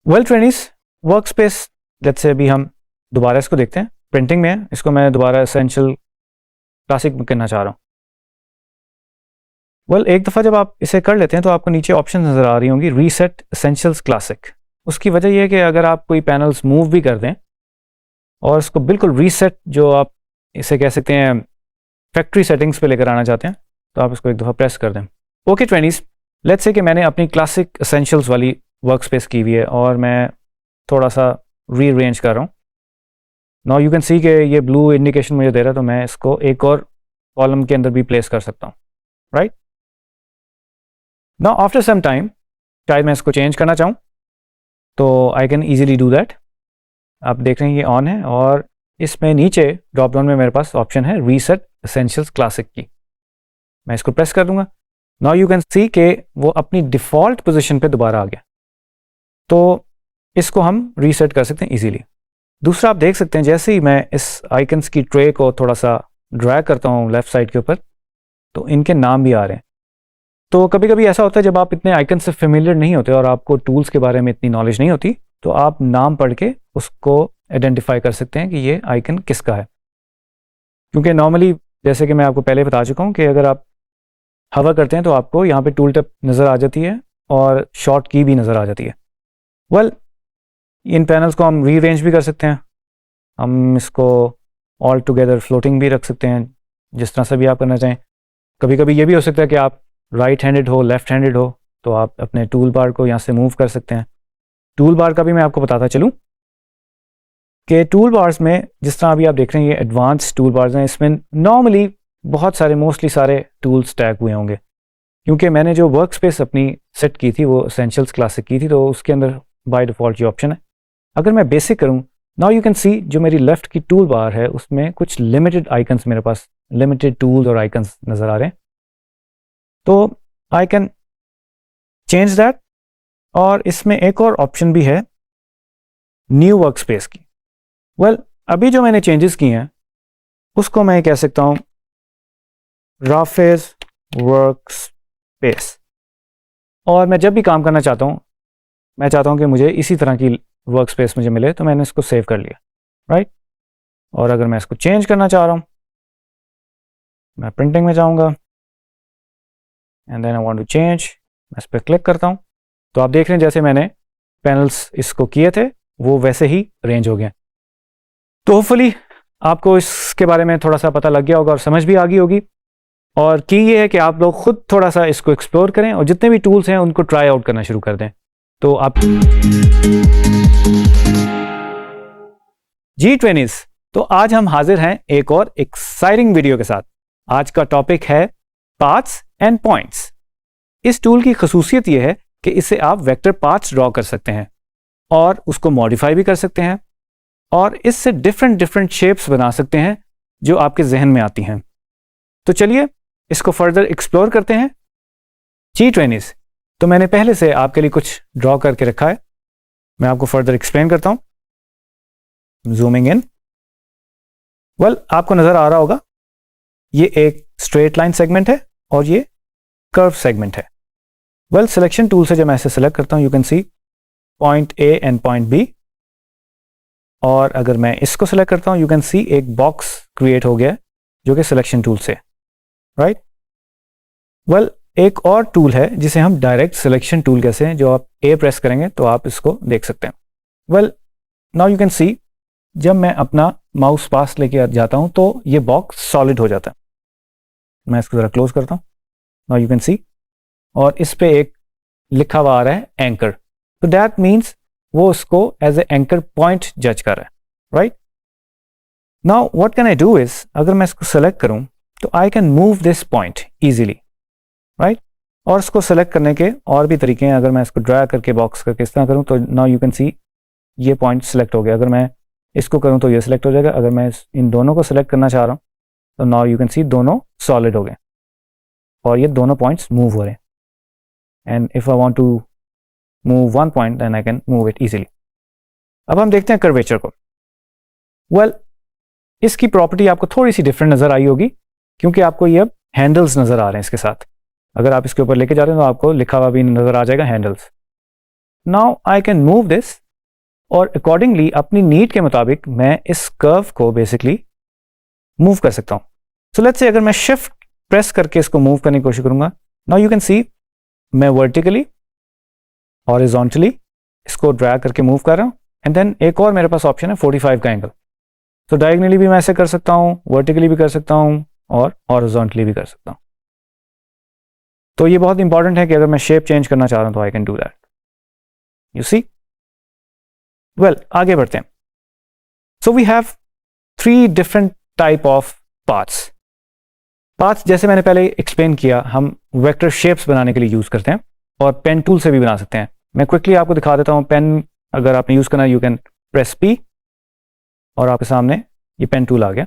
Well trainees, work space let's say अभी हम दोबारा इसको देखते हैं, प्रिंटिंग में है, इसको मैं दोबारा एसेंशियल क्लासिक में करना चाह रहा हूँ। वेल, एक दफ़ा जब आप इसे कर लेते हैं, तो आपको नीचे ऑप्शन नज़र आ रही होंगी, रीसेट एसेंशियल्स क्लासिक। उसकी वजह यह है कि अगर आप कोई पैनल्स मूव भी कर दें और उसको बिल्कुल रीसेट, जो आप इसे कह सकते हैं फैक्ट्री सेटिंग्स पे लेकर आना चाहते हैं, तो आप इसको एक दफ़ा प्रेस कर दें। ओके ट्रेनिस, लेट्स से कि मैंने अपनी क्लासिक एसेंशियल्स वाली वर्क स्पेस की हुई है और मैं थोड़ा सा रीअरेंज कर रहा हूँ। नाउ यू कैन सी कि ये ब्लू इंडिकेशन मुझे दे रहा है, तो मैं इसको एक और कॉलम के अंदर भी प्लेस कर सकता हूँ, right. Now after some time शायद मैं इसको चेंज करना चाहूँ, तो I can easily do that. आप देख रहे हैं ये ऑन है और इसमें नीचे ड्रॉप डाउन में मेरे पास ऑप्शन है रीसेट एसेंशियल्स क्लासिक की। मैं इसको प्रेस कर दूंगा। नाउ यू कैन सी कि वो अपनी डिफ़ॉल्ट पोजीशन पे दोबारा आ गया। तो इसको हम रीसेट कर सकते हैं इजीली। दूसरा, आप देख सकते हैं जैसे ही मैं इस आइकन्स की ट्रे को थोड़ा सा ड्रैग करता हूँ लेफ्ट साइड के ऊपर, तो इनके नाम भी आ रहे हैं। तो कभी कभी ऐसा होता है जब आप इतने आइकन से फेमिलियर नहीं होते और आपको टूल्स के बारे में इतनी नॉलेज नहीं होती, तो आप नाम पढ़ के उसको आइडेंटिफाई कर सकते हैं कि ये आइकन किसका है। क्योंकि नॉर्मली जैसे कि मैं आपको पहले बता चुका हूँ कि अगर आप हवा करते हैं तो आपको यहाँ पे टूल टिप नज़र आ जाती है और शॉर्ट की भी नज़र आ जाती है। वेल, इन पैनल्स को हम रीअरेंज भी कर सकते हैं। हम इसको ऑल टुगेदर फ्लोटिंग भी रख सकते हैं, जिस तरह से भी आप करना चाहें। कभी कभी ये भी हो सकता है कि आप राइट हैंडेड हो, लेफ्ट हैंडेड हो, तो आप अपने टूल बार को यहाँ से मूव कर सकते हैं। टूल बार का भी मैं आपको बताता चलूँ कि टूल बार्स में जिस तरह अभी आप देख रहे हैं ये एडवांस टूल बार्स हैं, इसमें नॉर्मली बहुत सारे, मोस्टली सारे टूल्स टैग हुए होंगे। क्योंकि मैंने जो वर्क स्पेस अपनी सेट की थी वो एसेंशियल्स क्लासिक की थी, तो उसके अंदर बाय डिफ़ॉल्ट ये ऑप्शन है। अगर मैं बेसिक करूँ, नाउ यू कैन सी जो मेरी लेफ्ट की टूल बार है उसमें कुछ लिमिटेड आइकन्स, मेरे पास लिमिटेड टूल्स और आइकन्स नज़र आ रहे हैं। तो आई कैन चेंज दैट। और इसमें एक और ऑप्शन भी है न्यू वर्क स्पेस की। वेल, अभी जो मैंने चेंजेस किए हैं उसको मैं कह सकता हूँ राफेज वर्क स्पेस। और मैं जब भी काम करना चाहता हूँ, मैं चाहता हूँ कि मुझे इसी तरह की वर्क स्पेस मुझे मिले, तो मैंने इसको सेव कर लिया, राइट। और अगर मैं इसको चेंज करना चाह रहा हूँ, मैं प्रिंटिंग में जाऊँगा and then I want to change, मैं इस पर क्लिक करता हूँ, तो आप देख रहे हैं जैसे मैंने पैनल्स इसको किए थे वो वैसे ही अरेंज हो गए। तो होपफुली आपको इसके बारे में थोड़ा सा पता लग गया होगा और समझ भी आ गई होगी। और की ये है कि आप लोग खुद थोड़ा सा इसको एक्सप्लोर करें और जितने भी टूल्स हैं उनको ट्राई आउट करना शुरू कर दें। तो आप जी ट्रेनिस, तो आज हम हाजिर हैं एक और एक्साइटिंग वीडियो के साथ। आज का टॉपिक है पाथ्स एंड पॉइंट्स। इस टूल की खसूसियत यह है कि इससे आप वेक्टर पाथ्स ड्रॉ कर सकते हैं और उसको मॉडिफाई भी कर सकते हैं और इससे डिफरेंट शेप्स बना सकते हैं जो आपके जहन में आती हैं। तो चलिए इसको फर्दर एक्सप्लोर करते हैं। जी ट्रेनिस, तो मैंने पहले से आपके लिए कुछ ड्रॉ करके रखा है, मैं आपको फर्दर एक्सप्लेन करता हूं। जूमिंग इन। वेल, आपको नजर आ रहा होगा ये एक स्ट्रेट लाइन सेगमेंट है और ये कर्व सेगमेंट है। वेल, सिलेक्शन टूल से जब मैं इसे सेलेक्ट करता हूं, you can see point A and point B. और अगर मैं इसको सेलेक्ट करता हूं, यू कैन सी एक बॉक्स क्रिएट हो गया जो कि सिलेक्शन टूल से, राइट। वेल, एक और टूल है जिसे हम डायरेक्ट सिलेक्शन टूल कहते हैं, जो आप ए प्रेस करेंगे तो आप इसको देख सकते हैं। वेल, नाउ यू कैन सी जब मैं अपना माउस पास लेके जाता हूं तो ये बॉक्स सॉलिड हो जाता है। मैं इसको जरा क्लोज करता हूं। नाउ यू कैन सी, और इस पे एक लिखा हुआ आ रहा है एंकर। तो दैट मीन्स वो उसको एज ए एंकर पॉइंट जज कर रहा है, right. Now what can I do is, अगर मैं इसको सेलेक्ट करूं तो I can move this point easily, right. और इसको सेलेक्ट करने के और भी तरीके हैं। अगर मैं इसको ड्रैग करके बॉक्स करके इस तरह करूं तो नाउ यू कैन सी ये पॉइंट सेलेक्ट हो गया। अगर मैं इसको करूं तो ये सिलेक्ट हो जाएगा। अगर मैं इन दोनों को सिलेक्ट करना चाह रहा हूं तो नाउ यू कैन सी दोनों सॉलिड हो गए और ये दोनों पॉइंट्स मूव हो रहे हैं। And if I want to move one point then I can move it easily. अब हम देखते हैं कर्वेचर को। वेल, इसकी प्रॉपर्टी आपको थोड़ी सी डिफरेंट नजर आई होगी क्योंकि आपको ये अब हैंडल्स नजर आ रहे हैं इसके साथ। अगर आप इसके ऊपर लेके जा रहे हैं तो आपको लिखा हुआ भी नजर आ जाएगा handles. Now I can move this और अकॉर्डिंगली अपनी नीड के मुताबिक मैं इस कर्व को बेसिकली मूव कर सकता हूं। सो लेट्स से अगर मैं शिफ्ट प्रेस करके इसको मूव करने की कोशिश करूंगा, नाउ यू कैन सी मैं वर्टिकली, हॉरिजॉन्टली इसको ड्रैग करके मूव कर रहा हूँ, एंड देन एक और मेरे पास ऑप्शन है 45 का एंगल। तो डायगनली भी मैं ऐसे कर सकता हूँ, वर्टिकली भी कर सकता हूँ और हॉरिजॉन्टली भी कर सकता हूँ। तो ये बहुत इंपॉर्टेंट है कि अगर मैं शेप चेंज करना चाह रहा हूँ तो I can do that, you see. Well, आगे बढ़ते हैं। So we have 3 different type of paths. Paths जैसे मैंने पहले एक्सप्लेन किया, हम वेक्टर शेप्स बनाने के लिए यूज करते हैं और पेन टूल से भी बना सकते हैं। मैं क्विकली आपको दिखा देता हूँ। पेन अगर आपने यूज करना, यू कैन प्रेस पी और आपके सामने ये पेन टूल आ गया।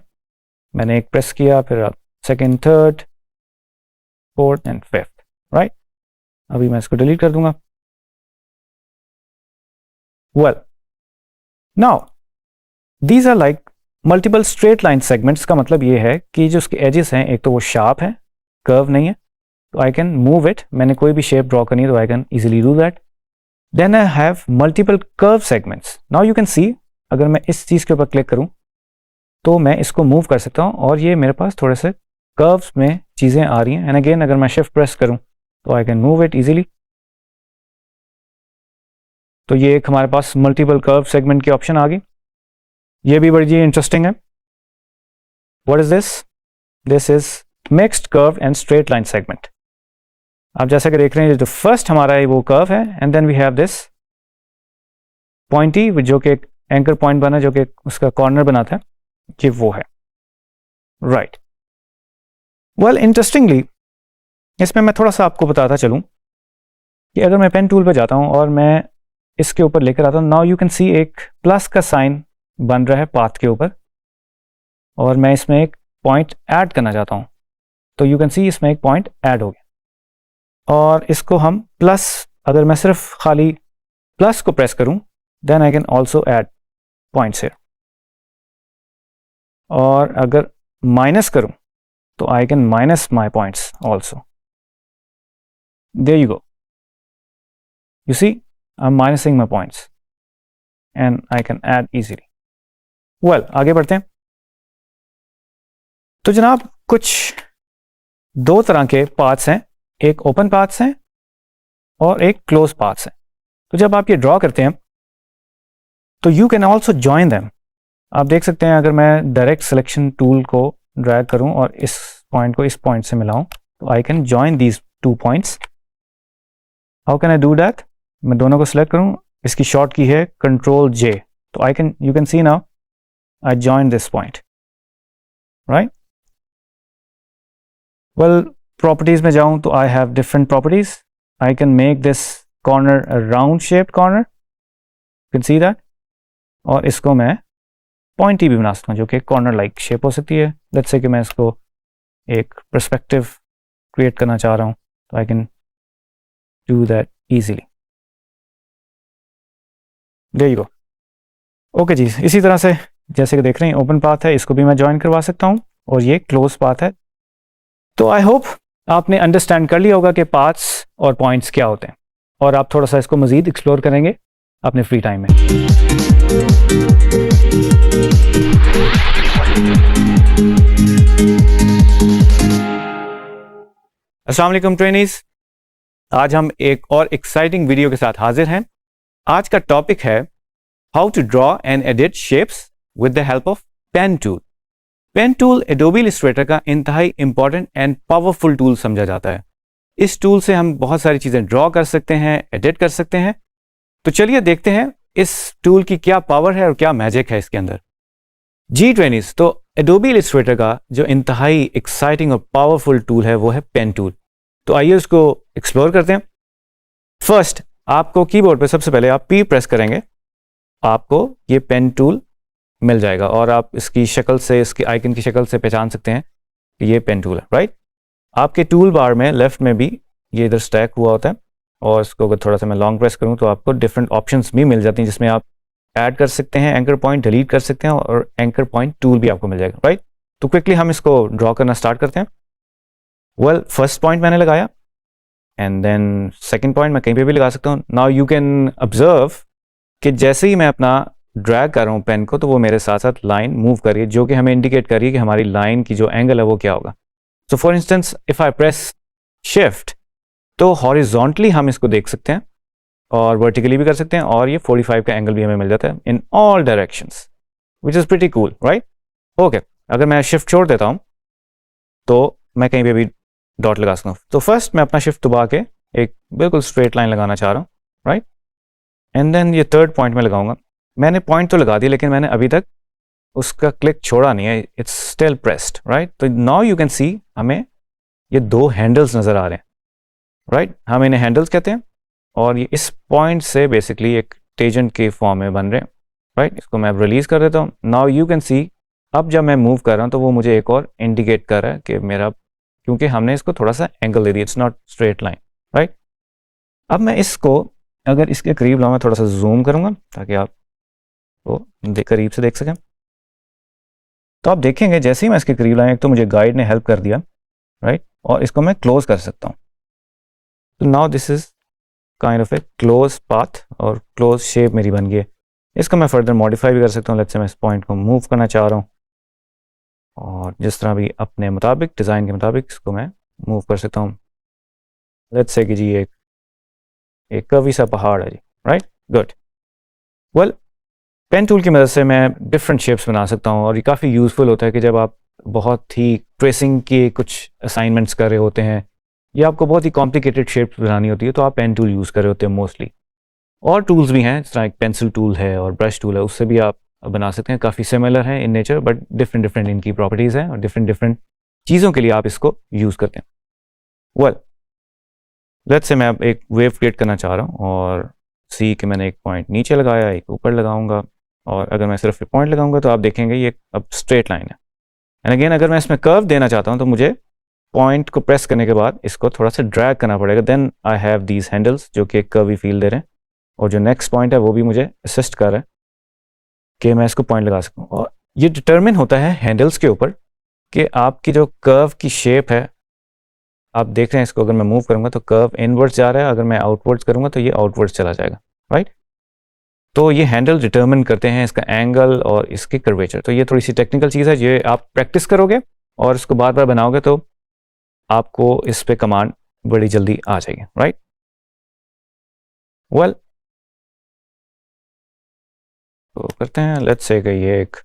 मैंने एक प्रेस किया, फिर आप second, third, fourth and fifth, right. अभी मैं इसको डिलीट कर दूंगा। Well, now these are like multiple straight line segments. का मतलब ये है कि जो उसके एजेस हैं, एक तो वो शार्प है, कर्व नहीं है, तो आई कैन मूव इट। मैंने कोई भी शेप ड्रॉ करनी है तो I can easily do that. Then I have multiple curve segments. Now you can see, अगर मैं इस चीज के ऊपर क्लिक करूं तो मैं इसको मूव कर सकता हूं और ये मेरे पास थोड़े से कर्व्स में चीजें आ रही हैं। एंड अगेन अगर मैं शिफ्ट प्रेस करूं तो I can move it easily. तो ये एक हमारे पास मल्टीपल कर्व सेगमेंट की ऑप्शन आ गई। ये भी बड़ी इंटरेस्टिंग है। What is this? This is mixed curve and straight line segment. आप जैसा कि देख रहे हैं, जो फर्स्ट हमारा है वो कर्व है, and then we have this pointy, जो कि एक एंकर पॉइंट बना, जो कि उसका कॉर्नर बनाता है, कि वो है, राइट। वेल, इंटरेस्टिंगली इसमें मैं थोड़ा सा आपको बताता चलूं कि अगर मैं पेन टूल पे जाता हूं और मैं इसके ऊपर लेकर आता हूं, नाउ यू कैन सी एक प्लस का साइन बन रहा है पाथ के ऊपर, और मैं इसमें एक पॉइंट ऐड करना चाहता हूं। तो यू कैन सी इसमें एक पॉइंट ऐड हो गया, और इसको हम प्लस, अगर मैं सिर्फ खाली प्लस को प्रेस करूं, then I can also add points here. और अगर माइनस करूं तो I can minus my points also. There you go, you see I am minusing my points and I can add easily. Well, आगे बढ़ते हैं। तो जनाब, कुछ 2 तरह के पाथ्स हैं, एक ओपन पाथ्स हैं और एक क्लोज पाथ्स हैं। तो जब आप ये ड्रॉ करते हैं तो you can also join them. आप देख सकते हैं, अगर मैं डायरेक्ट सिलेक्शन टूल को ड्रैग करूं और इस पॉइंट को इस पॉइंट से मिलाऊं, तो I can join these 2 points. How can I do that? मैं दोनों को सिलेक्ट करूं, इसकी शॉर्ट की है कंट्रोल J, तो I can, you can C now I join this point, right. Well, properties में जाऊं तो I have different properties. I can make this corner a round shaped corner, you can see that. और इसको मैं pointy भी बना सकता हूँ, जो कि कॉर्नर लाइक शेप हो सकती है। लेट्स से कि मैं इसको एक पर्सपेक्टिव क्रिएट करना चाह रहा हूँ, तो I can do that easily. There you go. Okay जी, इसी तरह से जैसे कि देख रहे हैं, ओपन पाथ है, इसको भी मैं ज्वाइन करवा सकता हूँ, और ये क्लोज पाथ है। तो आई होप आपने अंडरस्टैंड कर लिया होगा कि पाथ्स और पॉइंट्स क्या होते हैं, और आप थोड़ा सा इसको मजीद एक्सप्लोर करेंगे अपने फ्री टाइम में। अस्सलाम वालेकुम ट्रेनीज, आज हम एक और एक्साइटिंग वीडियो के साथ हाजिर हैं। आज का टॉपिक है how to draw and edit shapes with the help of pen tool. Pen tool Adobe Illustrator का इंतहाई इंपॉर्टेंट एंड पावरफुल टूल समझा जाता है। इस टूल से हम बहुत सारी चीजें ड्रॉ कर सकते हैं, एडिट कर सकते हैं। तो चलिए देखते हैं इस टूल की क्या पावर है और क्या मैजिक है इसके अंदर। जी ट्रेनीज, तो एडोबी इलस्ट्रेटर का जो इंतहाई एक्साइटिंग और पावरफुल टूल है वो है पेन टूल। तो आइए उसको एक्सप्लोर करते हैं। फर्स्ट, आपको कीबोर्ड पे सबसे पहले आप P प्रेस करेंगे, आपको ये पेन टूल मिल जाएगा, और आप इसकी शक्ल से, इसके आइकन की शक्ल से पहचान सकते हैं कि ये पेन टूल है, राइट। आपके टूल बार में लेफ्ट में भी ये इधर स्टैक हुआ होता है, और इसको अगर थोड़ा सा मैं लॉन्ग प्रेस करूं तो आपको डिफरेंट ऑप्शंस भी मिल जाती हैं, जिसमें आप ऐड कर सकते हैं एंकर पॉइंट, डिलीट कर सकते हैं, और एंकर पॉइंट टूल भी आपको मिल जाएगा, राइट। तो क्विकली हम इसको ड्रॉ करना स्टार्ट करते हैं। वेल, फर्स्ट पॉइंट मैंने लगाया, एंड देन सेकंड पॉइंट मैं कहीं पे भी लगा सकता हूँ। नाउ यू कैन ऑब्जर्व कि जैसे ही मैं अपना ड्रैग कर रहा हूँ पेन को, तो वो मेरे साथ साथ लाइन मूव कर रही है, जो कि हमें इंडिकेट कर रही है कि हमारी लाइन की जो एंगल है वो क्या होगा। So for instance, if I press shift, तो हॉरिजॉन्टली हम इसको देख सकते हैं और वर्टिकली भी कर सकते हैं, और ये 45 का एंगल भी हमें मिल जाता है in all directions, which is pretty cool, right. Okay, अगर मैं शिफ्ट छोड़ देता हूँ तो मैं कहीं पे भी डॉट लगा सकता हूँ। तो फर्स्ट मैं अपना शिफ्ट दबा के एक बिल्कुल स्ट्रेट लाइन लगाना चाह रहा हूँ, राइट, एंड देन ये थर्ड पॉइंट में लगाऊंगा। मैंने पॉइंट तो लगा दिया, लेकिन मैंने अभी तक उसका क्लिक छोड़ा नहीं है, इट्स स्टिल प्रेस्ड, राइट। तो नाउ यू कैन सी हमें ये दो हैंडल्स नजर आ रहे हैं, राइट, हम इन्हें हैंडल्स कहते हैं, और ये इस पॉइंट से बेसिकली एक टेंजेंट के फॉर्म में बन रहे हैं, राइट। इसको मैं अब रिलीज कर देता हूँ। नाउ यू कैन सी अब जब मैं मूव कर रहा हूँ तो वो मुझे एक और इंडिकेट कर रहा है कि मेरा, क्योंकि हमने इसको थोड़ा सा एंगल दे दिया, it's not straight line, right. अब मैं इसको अगर इसके करीब लाऊं, मैं थोड़ा सा जूम करूंगा ताकि आप वो करीब से देख सकें। तो आप देखेंगे जैसे ही मैं इसके करीब लाया, एक तो मुझे गाइड ने हेल्प कर दिया, राइट, और इसको मैं क्लोज कर सकता हूँ। तो now this is kind of A close path, और क्लोज शेप मेरी बन गई है। इसको मैं फर्दर मॉडिफाई भी कर सकता हूँ। लेट्स से मैं इस पॉइंट को मूव करना चाह रहा हूँ, और जिस तरह भी अपने मुताबिक, डिज़ाइन के मुताबिक इसको मैं मूव कर सकता हूँ। लेट्स से कि जी एक कवी सा पहाड़ है जी, right, good. Well, pen tool की मदद से मैं डिफरेंट शेप्स बना सकता हूँ, और ये काफ़ी यूज़फुल होता है कि जब आप बहुत ही ट्रेसिंग के कुछ असाइनमेंट्स कर रहे होते हैं, या आपको बहुत ही कॉम्प्लिकेटेड शेप्स बनानी होती है, तो आप पेन टूल यूज़ कर रहे होते हैं मोस्टली। और टूल्स भी हैं, जिस तरह एक पेंसिल टूल है और ब्रश टूल है, उससे भी आप बना सकते हैं। काफ़ी सिमिलर हैं in nature, but different different इनकी प्रॉपर्टीज़ हैं, और डिफरेंट डिफरेंट चीज़ों के लिए आप इसको यूज़ करते हैं। वेल, लेट्स से मैं अब एक वेव क्रिएट करना चाह रहा हूँ, और सी कि मैंने एक पॉइंट नीचे लगाया, एक ऊपर लगाऊंगा, और अगर मैं सिर्फ एक पॉइंट लगाऊंगा तो आप देखेंगे ये अब स्ट्रेट लाइन है। एंड अगेन अगर मैं इसमें कर्व देना चाहता हूँ तो मुझे पॉइंट को प्रेस करने के बाद इसको थोड़ा सा ड्रैग करना पड़ेगा, then I have these handles जो कि एक कर्वी फील दे रहे हैं, और जो नेक्स्ट पॉइंट है वो भी मुझे असिस्ट कर रहा है कि मैं इसको पॉइंट लगा सकूँ। और ये डिटरमिन होता है हैंडल्स के ऊपर कि आपकी जो कर्व की शेप है, आप देख रहे हैं इसको, अगर मैं मूव करूंगा तो कर्व इनवर्ड्स जा रहा है, अगर मैं आउटवर्ड्स करूंगा तो ये आउटवर्ड्स चला जाएगा, राइट। तो ये हैंडल डिटरमिन करते हैं इसका एंगल और इसकी कर्वेचर। तो ये थोड़ी सी टेक्निकल चीज़ है, ये आप प्रैक्टिस करोगे और इसको बार बार बनाओगे तो आपको इस पे कमांड बड़ी जल्दी आ जाएगी, राइट। वेल, तो करते हैं, लेट्स से कि ये एक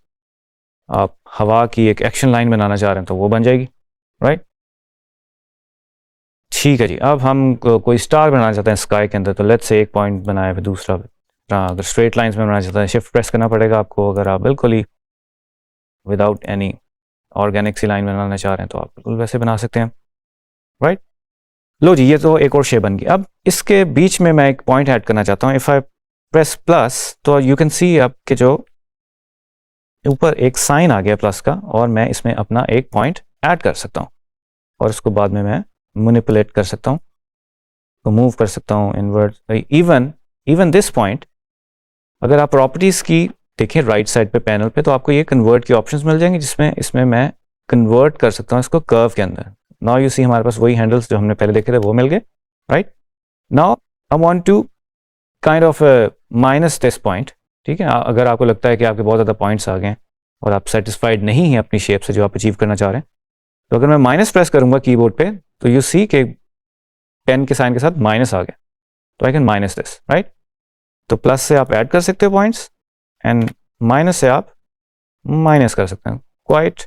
आप हवा की एक एक्शन लाइन बनाना चाह रहे हैं तो वो बन जाएगी, राइट। ठीक है जी, अब हम कोई स्टार बनाना चाहते हैं स्काई के अंदर, तो लेट्स से एक पॉइंट बनाया, फिर दूसरा। अगर स्ट्रेट लाइंस में बनाना चाहते हैं, शिफ्ट प्रेस करना पड़ेगा आपको। अगर आप बिल्कुल ही विदाउट एनी ऑर्गेनिक सी लाइन बनाना चाह रहे हैं तो आप बिल्कुल वैसे बना सकते हैं, राइट। लो जी, ये तो एक और शेप बन गई। अब इसके बीच में मैं एक पॉइंट ऐड करना चाहता हूँ। इफ आई प्रेस प्लस तो यू कैन सी आपके जो ऊपर एक साइन आ गया प्लस का, और मैं इसमें अपना एक पॉइंट ऐड कर सकता हूँ, और उसको बाद में मैं मैनिपुलेट कर सकता हूँ, तो मूव कर सकता हूँ इनवर्ट। इवन दिस पॉइंट, अगर आप प्रॉपर्टीज की देखें राइट साइड पे पैनल पे, तो आपको ये कन्वर्ट के ऑप्शंस मिल जाएंगे, जिसमें इसमें मैं कन्वर्ट कर सकता हूँ इसको कर्व के अंदर। नाउ यू सी हमारे पास वही हैंडल्स जो हमने पहले देखे थे वो मिल गए, right. Now I want to kind of minus this point, ठीक है। अगर आपको लगता है कि आपके बहुत ज़्यादा पॉइंट्स आ गए और आप सेटिस्फाइड नहीं हैं अपनी शेप से जो आप अचीव करना चाह रहे हैं, तो अगर मैं माइनस प्रेस करूंगा कीबोर्ड पे तो यू सी के पेन के साइन के साथ माइनस आ गया, तो I can minus this, right. तो प्लस से आप ऐड कर सकते हो पॉइंट्स, एंड माइनस से आप माइनस कर सकते हैं, क्वाइट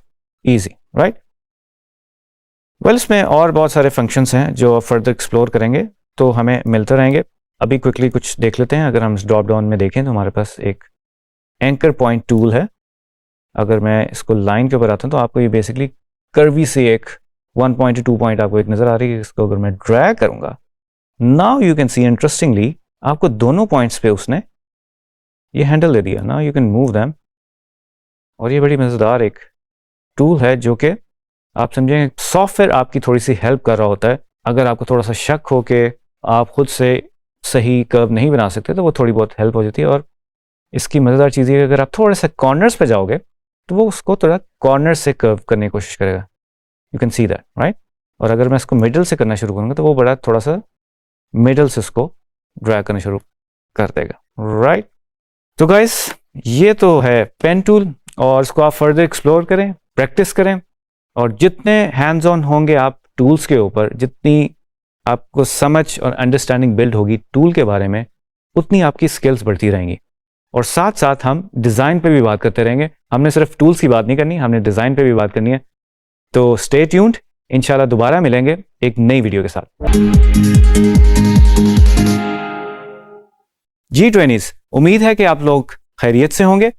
इजी, राइट। वेल, इसमें और बहुत सारे फंक्शंस हैं जो फर्दर एक्सप्लोर करेंगे तो हमें मिलते रहेंगे। अभी क्विकली कुछ देख लेते हैं। अगर हम ड्रॉप डाउन में देखें तो हमारे पास एक एंकर पॉइंट टूल है। अगर मैं इसको लाइन के ऊपर आता हूं तो आपको ये बेसिकली कर्वी से एक 1 पॉइंट 2 पॉइंट आपको एक नजर आ रही है। इसको अगर मैं ड्रैग करूंगा, now you can C interestingly आपको दोनों पॉइंट्स पे उसने ये हैंडल दे दिया। Now you can move them, और ये बड़ी मजेदार एक टूल है जो कि आप समझेंगे सॉफ्टवेयर आपकी थोड़ी सी हेल्प कर रहा होता है। अगर आपको थोड़ा सा शक हो कि आप खुद से सही कर्व नहीं बना सकते तो वो थोड़ी बहुत हेल्प हो जाती है। और इसकी मज़ेदार चीज़ ये, अगर आप थोड़े से कॉर्नर्स पे जाओगे तो वो उसको थोड़ा कॉर्नर से कर्व करने की कोशिश करेगा, you can see that, right. और अगर मैं इसको मिडल से करना शुरू करूँगा तो वो बड़ा थोड़ा सा मिडल से उसको ड्रैग करना शुरू कर देगा, राइट। तो गाइस, ये तो है पेन टूल, और इसको आप फर्दर एक्सप्लोर करें, प्रैक्टिस करें, और जितने हैंड्स ऑन होंगे आप टूल्स के ऊपर, जितनी आपको समझ और अंडरस्टैंडिंग बिल्ड होगी टूल के बारे में, उतनी आपकी स्किल्स बढ़ती रहेंगी। और साथ साथ हम डिज़ाइन पे भी बात करते रहेंगे। हमने सिर्फ टूल्स की बात नहीं करनी, हमने डिज़ाइन पे भी बात करनी है। तो स्टे ट्यून्ड, इंशाल्लाह दोबारा मिलेंगे एक नई वीडियो के साथ। जी ट्रेनीज, उम्मीद है कि आप लोग खैरियत से होंगे।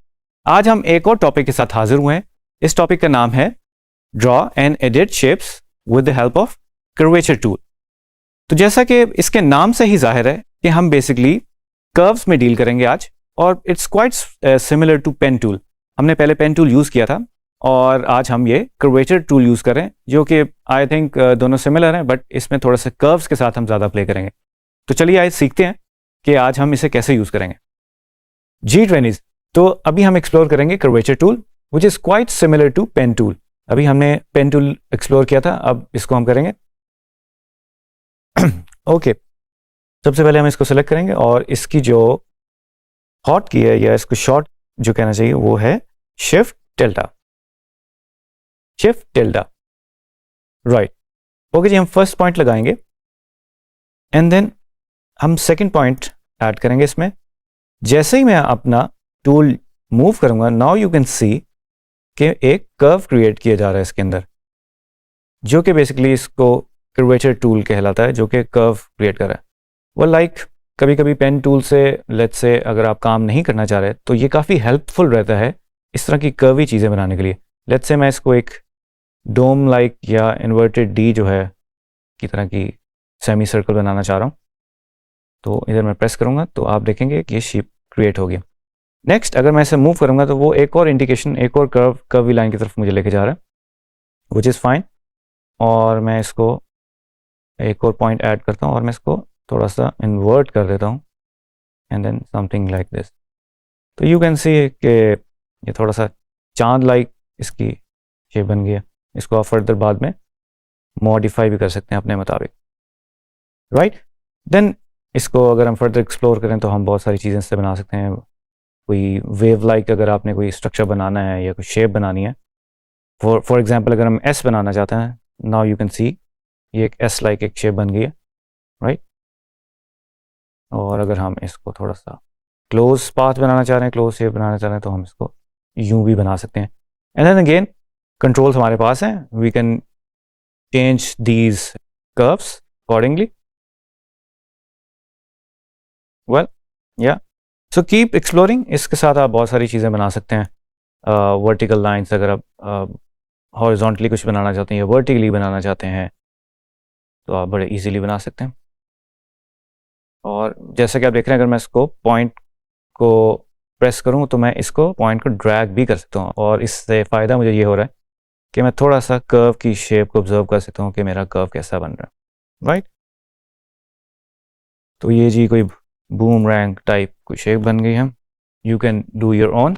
आज हम एक और टॉपिक के साथ हाजिर हुए हैं। इस टॉपिक का नाम है draw and edit shapes with the help of curvature tool. तो जैसा कि इसके नाम से ही जाहिर है कि हम बेसिकली कर्व्स में डील करेंगे आज, और it's quite similar to pen tool. हमने पहले पेन टूल यूज़ किया था और आज हम ये कर्वेचर टूल यूज़ कर रहे हैं, जो कि आई थिंक दोनों सिमिलर हैं, बट इसमें थोड़ा सा कर्व्स के साथ हम ज़्यादा प्ले करेंगे। तो चलिए आज सीखते हैं कि आज हम इसे कैसे यूज़ करेंगे। जी ट्रेनीज, तो अभी हम एक्सप्लोर करेंगे curvature tool which is quite similar to pen tool. अभी हमने पेन टूल एक्सप्लोर किया था, अब इसको हम करेंगे। ओके, सबसे पहले हम इसको सेलेक्ट करेंगे और इसकी जो हॉट की है, या इसको शॉर्ट जो कहना चाहिए, वो है shift tilde. Shift tilde, right. Okay जी, हम फर्स्ट पॉइंट लगाएंगे एंड देन हम सेकंड पॉइंट ऐड करेंगे इसमें। जैसे ही मैं अपना टूल मूव करूंगा, नाउ यू कैन सी कि एक कर्व क्रिएट किया जा रहा है इसके अंदर, जो कि बेसिकली इसको कर्वेचर टूल कहलाता है, जो कि कर्व क्रिएट कर रहा है। वो लाइक कभी कभी पेन टूल से लेट्स से अगर आप काम नहीं करना चाह रहे तो ये काफ़ी हेल्पफुल रहता है इस तरह की कर्वी चीज़ें बनाने के लिए। लेट्स से मैं इसको एक डोम लाइक या इन्वर्टेड डी जो है की तरह की सेमी सर्कल बनाना चाह रहा हूँ, तो इधर मैं प्रेस करूँगा तो आप देखेंगे कि ये शेप क्रिएट हो गया। नेक्स्ट अगर मैं इसे मूव करूँगा तो वो एक और इंडिकेशन, एक और कर्वी लाइन की तरफ मुझे लेके जा रहा है, विच इज़ फाइन। और मैं इसको एक और पॉइंट ऐड करता हूँ और मैं इसको थोड़ा सा इन्वर्ट कर देता हूँ and then something like this. तो यू कैन सी कि ये थोड़ा सा चांद लाइक इसकी शेप बन गया। इसको आप फर्दर बाद में मॉडिफाई भी कर सकते हैं अपने मुताबिक, राइट। देन इसको अगर हम फर्दर एक्सप्लोर करें तो हम बहुत सारी चीज़ें इससे बना सकते हैं। कोई वेव लाइक अगर आपने कोई स्ट्रक्चर बनाना है या कोई शेप बनानी है, फॉर एग्जांपल अगर हम एस बनाना चाहते हैं, नाउ यू कैन सी ये एक एस लाइक एक शेप बन गई है, राइट। और अगर हम इसको थोड़ा सा क्लोज पाथ बनाना चाह रहे हैं, क्लोज शेप बनाना चाह रहे हैं, तो हम इसको यूं भी बना सकते हैं। एंड देन अगेन कंट्रोल्स हमारे पास हैं, we can change these curves accordingly. Well या सो कीप एक्सप्लोरिंग। इसके साथ आप बहुत सारी चीज़ें बना सकते हैं। वर्टिकल लाइंस अगर आप हॉरिजॉन्टली कुछ बनाना चाहते हैं या वर्टिकली बनाना चाहते हैं तो आप बड़े इजीली बना सकते हैं। और जैसा कि आप देख रहे हैं, अगर मैं इसको पॉइंट को प्रेस करूं तो मैं इसको पॉइंट को ड्रैग भी कर सकता हूं, और इससे फ़ायदा मुझे ये हो रहा है कि मैं थोड़ा सा कर्व की शेप को ऑब्जर्व कर सकता हूं कि मेरा कर्व कैसा बन रहा है, राइट। तो ये जी कोई बूमरैंग टाइप कोई शेप बन गई है। You can do your own.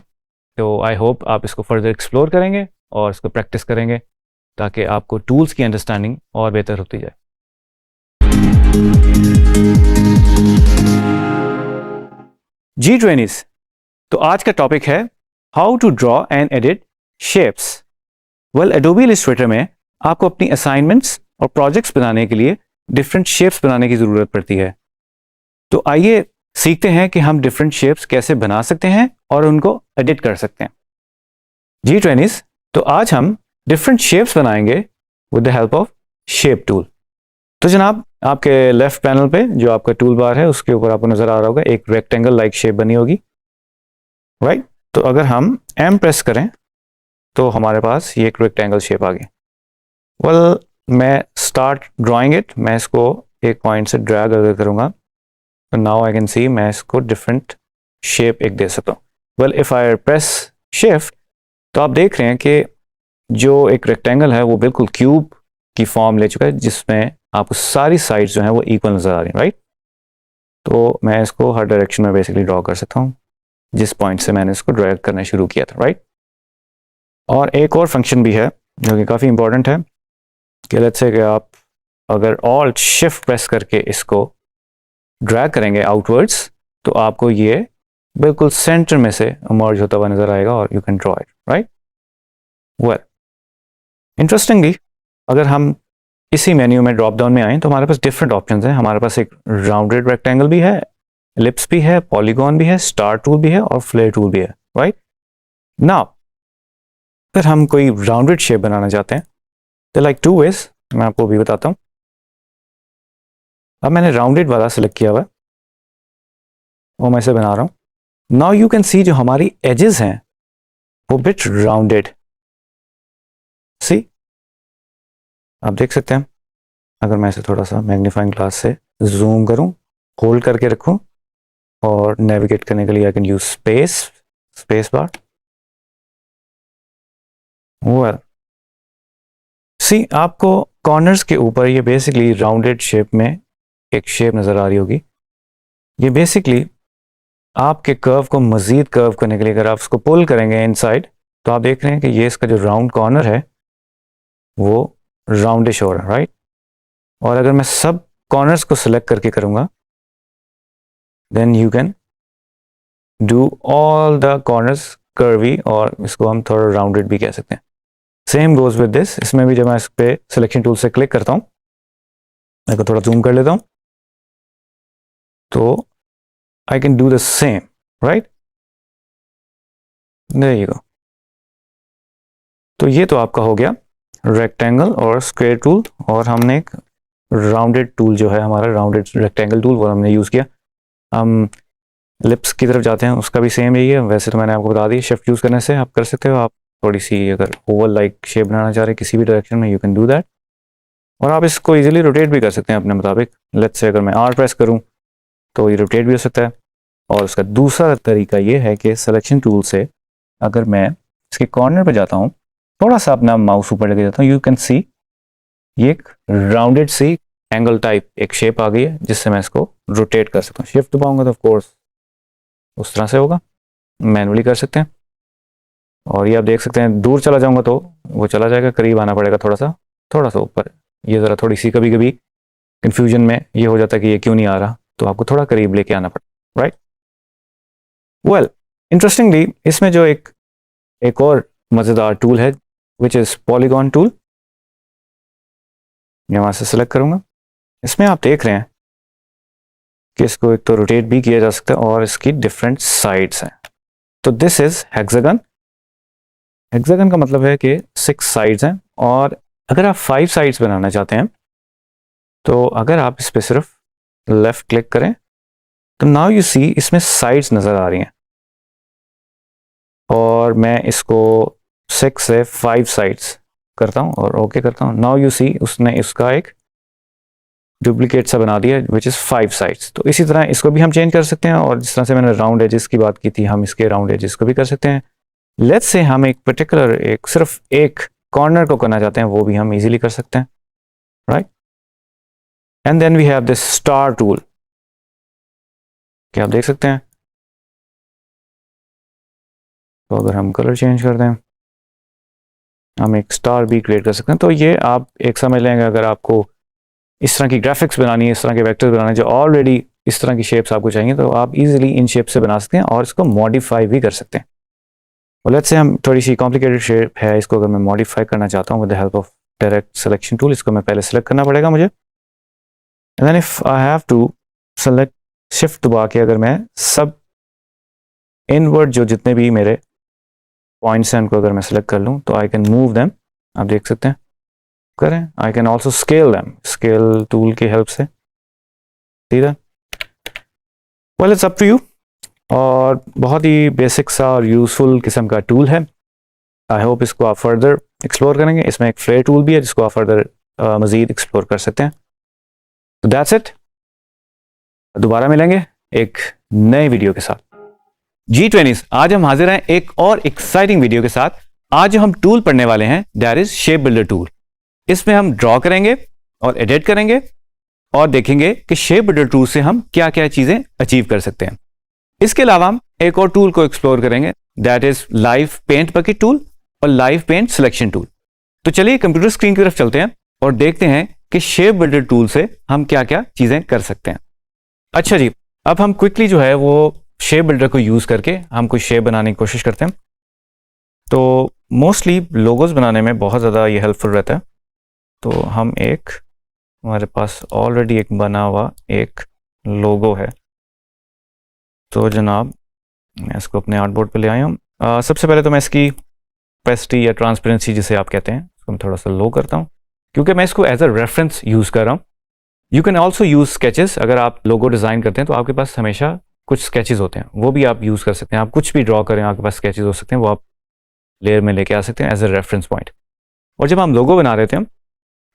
तो आई होप आप इसको फर्दर एक्सप्लोर करेंगे और इसको प्रैक्टिस करेंगे ताकि आपको टूल्स की अंडरस्टैंडिंग और बेहतर होती जाए। जी ट्रेनीज, तो आज का टॉपिक है how to draw and edit shapes. Well, Adobe Illustrator में आपको अपनी असाइनमेंट्स और प्रोजेक्ट्स बनाने के लिए डिफरेंट शेप्स बनाने की ज़रूरत पड़ती है। तो आइए सीखते हैं कि हम डिफरेंट शेप्स कैसे बना सकते हैं और उनको एडिट कर सकते हैं। जी ट्रेनीज, तो आज हम डिफरेंट शेप्स बनाएंगे with the help of shape tool. तो जनाब, आपके लेफ्ट पैनल पे जो आपका टूल बार है उसके ऊपर आपको नजर आ रहा होगा एक रेक्टेंगल लाइक शेप बनी होगी, राइट। तो अगर हम एम प्रेस करें तो हमारे पास ये एक रेक्टेंगल शेप आ गई। वेल, मैं स्टार्ट ड्राइंग इट, मैं इसको एक पॉइंट से ड्रैग अगर करूँगा तो नाउ आई कैन सी मैं इसको डिफरेंट शेप एक दे सकता हूँ। Well, if I press shift तो आप देख रहे हैं कि जो एक रेक्टेंगल है वो बिल्कुल क्यूब की फॉर्म ले चुका है, जिसमें आपको सारी साइड्स जो हैं वो इक्वल नज़र आ रही हैं, राइट। तो मैं इसको हर डायरेक्शन में बेसिकली ड्रॉ कर सकता हूँ जिस पॉइंट से मैंने इसको ड्रैग करना शुरू किया था, राइट। और एक और फंक्शन भी है जो कि काफ़ी इंपॉर्टेंट है कि लेट्स से कि आप अगर ऑल्ट शिफ्ट प्रेस करके इसको ड्रैग करेंगे आउटवर्ड्स तो आपको ये बिल्कुल सेंटर में से इमर्ज होता हुआ नजर आएगा और you can draw it, right. Well, interestingly अगर हम इसी मेन्यू में ड्रॉप डाउन में आए तो हमारे पास डिफरेंट ऑप्शंस हैं। हमारे पास एक राउंडेड रेक्टेंगल भी है एलिप्स भी है, पॉलीगॉन भी है, स्टार टूल भी है और फ्लेयर टूल भी है, राइट। नाउ अगर हम कोई राउंडेड शेप बनाना चाहते हैं तो लाइक टू वेज, मैं आपको भी बताता हूँ। अब मैंने राउंडेड वाला सिलेक्ट किया हुआ है, वो मैं इसे बना रहा हूँ। नाउ यू कैन सी जो हमारी एजेस हैं वो बिट राउंडेड, सी आप देख सकते हैं। अगर मैं इसे थोड़ा सा मैग्नीफाइंग ग्लास से जूम करूं, होल्ड करके रखूं और नेविगेट करने के लिए I can use space bar. Well see, आपको कॉर्नर्स के ऊपर ये बेसिकली राउंडेड शेप में एक शेप नज़र आ रही होगी। ये बेसिकली आपके कर्व को मज़ीद कर्व करने के लिए, अगर आप इसको पुल करेंगे इनसाइड तो आप देख रहे हैं कि ये इसका जो राउंड कॉर्नर है वो राउंडिश हो रहा है, राइट। और अगर मैं सब कॉर्नर्स को सिलेक्ट करके करूँगा then you can do all the corners curvy, और इसको हम थोड़ा राउंडेड भी कह सकते हैं। सेम गोज विद दिस, इसमें भी जब मैं इस पे सिलेक्शन टूल से क्लिक करता हूँ, मैं को थोड़ा जूम कर लेता हूँ, तो I can do the same, right. There you go. तो ये तो आपका हो गया रेक्टेंगल और स्क्वायर टूल, और हमने एक राउंडेड टूल जो है हमारा राउंडेड रेक्टेंगल टूल वो हमने यूज़ किया। हम लिप्स की तरफ जाते हैं, उसका भी सेम यही है। वैसे तो मैंने आपको बता दी, शिफ्ट यूज़ करने से आप कर सकते हो। आप थोड़ी सी अगर ओवल लाइक शेप बनाना चाह रहे हैं किसी भी डायरेक्शन में, यू कैन डू दैट। और आप इसको इजीली रोटेट भी कर सकते हैं अपने मुताबिक। लेट्स से अगर मैं आर प्रेस करूं तो ये रोटेट भी हो सकता है। और उसका दूसरा तरीका ये है कि सिलेक्शन टूल से अगर मैं इसके कॉर्नर पर जाता हूँ, थोड़ा सा अपना माउस ऊपर लेके जाता हूँ, यू कैन सी ये एक राउंडेड सी एंगल टाइप एक शेप आ गई है जिससे मैं इसको रोटेट कर सकता हूँ। शिफ्ट दबाऊंगा तो ऑफकोर्स उस तरह से होगा, मैनुअली कर सकते हैं। और ये आप देख सकते हैं, दूर चला जाऊंगा तो वो चला जाएगा, करीब आना पड़ेगा थोड़ा सा ऊपर। ये ज़रा थोड़ी सी कभी कभी कंफ्यूजन में ये हो जाता है कि ये क्यों नहीं आ रहा, तो आपको थोड़ा करीब लेके आना पड़ेगा, राइट। वेल इंटरेस्टिंगली इसमें जो एक और मज़ेदार टूल है विच इज़ पॉलीगॉन टूल। मैं वहाँ से सिलेक्ट करूँगा। इसमें आप देख रहे हैं कि इसको एक तो रोटेट भी किया जा सकता है और इसकी डिफरेंट साइड्स हैं। तो दिस इज़ हेक्सागन। हेक्सागन का मतलब है कि 6 साइड्स हैं, और अगर आप 5 साइड्स बनाना चाहते हैं तो अगर आप इस पर सिर्फ लेफ्ट क्लिक करें तो नाउ यू सी इसमें साइड्स नज़र आ रही हैं, और मैं इसको 6 से 5 साइड्स करता हूं और ओके करता हूं। नाउ यू सी उसने इसका एक डुप्लीकेट सा बना दिया विच इज़ 5 साइड्स। तो इसी तरह इसको भी हम चेंज कर सकते हैं, और जिस तरह से मैंने राउंड एजेस की बात की थी, हम इसके राउंड एजेस को भी कर सकते हैं। लेट्स से हम एक पर्टिकुलर सिर्फ एक कॉर्नर को करना चाहते हैं, वो भी हम इजीली कर सकते हैं, right. And then we have this star tool, क्या आप देख सकते हैं। तो अगर हम कलर चेंज कर दें, हम एक स्टार भी क्रिएट कर सकते हैं। तो ये आप एक समझ लेंगे, अगर आपको इस तरह की ग्राफिक्स बनानी है, इस तरह के वेक्टर्स बनाने जो ऑलरेडी इस तरह की शेप्स आपको चाहिए, तो आप इजीली इन शेप से बना सकते हैं और इसको मॉडिफाई भी कर सकते हैं। और लेट्स से हम थोड़ी सी कॉम्प्लिकेटेड शेप है, इसको अगर मैं मॉडिफाई करना चाहता हूँ with the help of direct selection tool, इसको मैं पहले सिलेक्ट करना पड़ेगा मुझे। And then if I have to select, shift दबा के अगर मैं सब इनवर्ड जो जितने भी मेरे पॉइंट्स हैं उनको अगर मैं सेलेक्ट कर लूँ तो आई कैन मूव देम। आप देख सकते हैं करें। I can also scale them, scale tool की हेल्प से। सीधा well it's up to you, और बहुत ही बेसिक सा और यूजफुल किस्म का टूल है। आई होप इसको आप फर्दर एक्सप्लोर करेंगे। इसमें एक फ्लेयर टूल भी है जिसको आप फर्दर मजीद एक्सप्लोर कर सकते हैं। तो दैट्स इट, दोबारा मिलेंगे एक नए वीडियो के साथ। G20 आज हम हाजिर हैं एक और एक्साइटिंग वीडियो के साथ। आज जो हम टूल पढ़ने वाले हैं that is shape builder tool. इसमें हम ड्रॉ करेंगे और एडिट करेंगे और देखेंगे कि शेप बिल्डर टूल से हम क्या क्या चीजें अचीव कर सकते हैं। इसके अलावा हम एक और टूल को एक्सप्लोर करेंगे that is live paint bucket tool और लाइव पेंट सिलेक्शन टूल। तो चलिए कंप्यूटर स्क्रीन की तरफ चलते हैं और देखते हैं कि शेप बिल्डर टूल से हम क्या क्या चीजें कर सकते हैं। अच्छा जी, अब हम क्विकली जो है वो शेप बिल्डर को यूज करके हम कुछ शेप बनाने की कोशिश करते हैं। तो मोस्टली लोगोज बनाने में बहुत ज़्यादा ये हेल्पफुल रहता है। तो हम हमारे पास ऑलरेडी एक बना हुआ एक लोगो है, तो जनाब मैं इसको अपने आर्टबोर्ड पे ले आया हूँ। सबसे पहले तो मैं इसकी पेस्टी या ट्रांसपेरेंसी जिसे आप कहते हैं उसको मैं थोड़ा सा लो करता हूँ, क्योंकि मैं इसको एज अ रेफरेंस यूज़ कर रहा हूँ। You can also use sketches. अगर आप लोगो डिज़ाइन करते हैं तो आपके पास हमेशा कुछ स्केचेस होते हैं, वो भी आप यूज़ कर सकते हैं। आप कुछ भी ड्रॉ करें, आपके पास स्केचेस हो सकते हैं, वो आप लेयर में लेके आ सकते हैं एज अ रेफरेंस पॉइंट। और जब हम लोगो बना रहे थे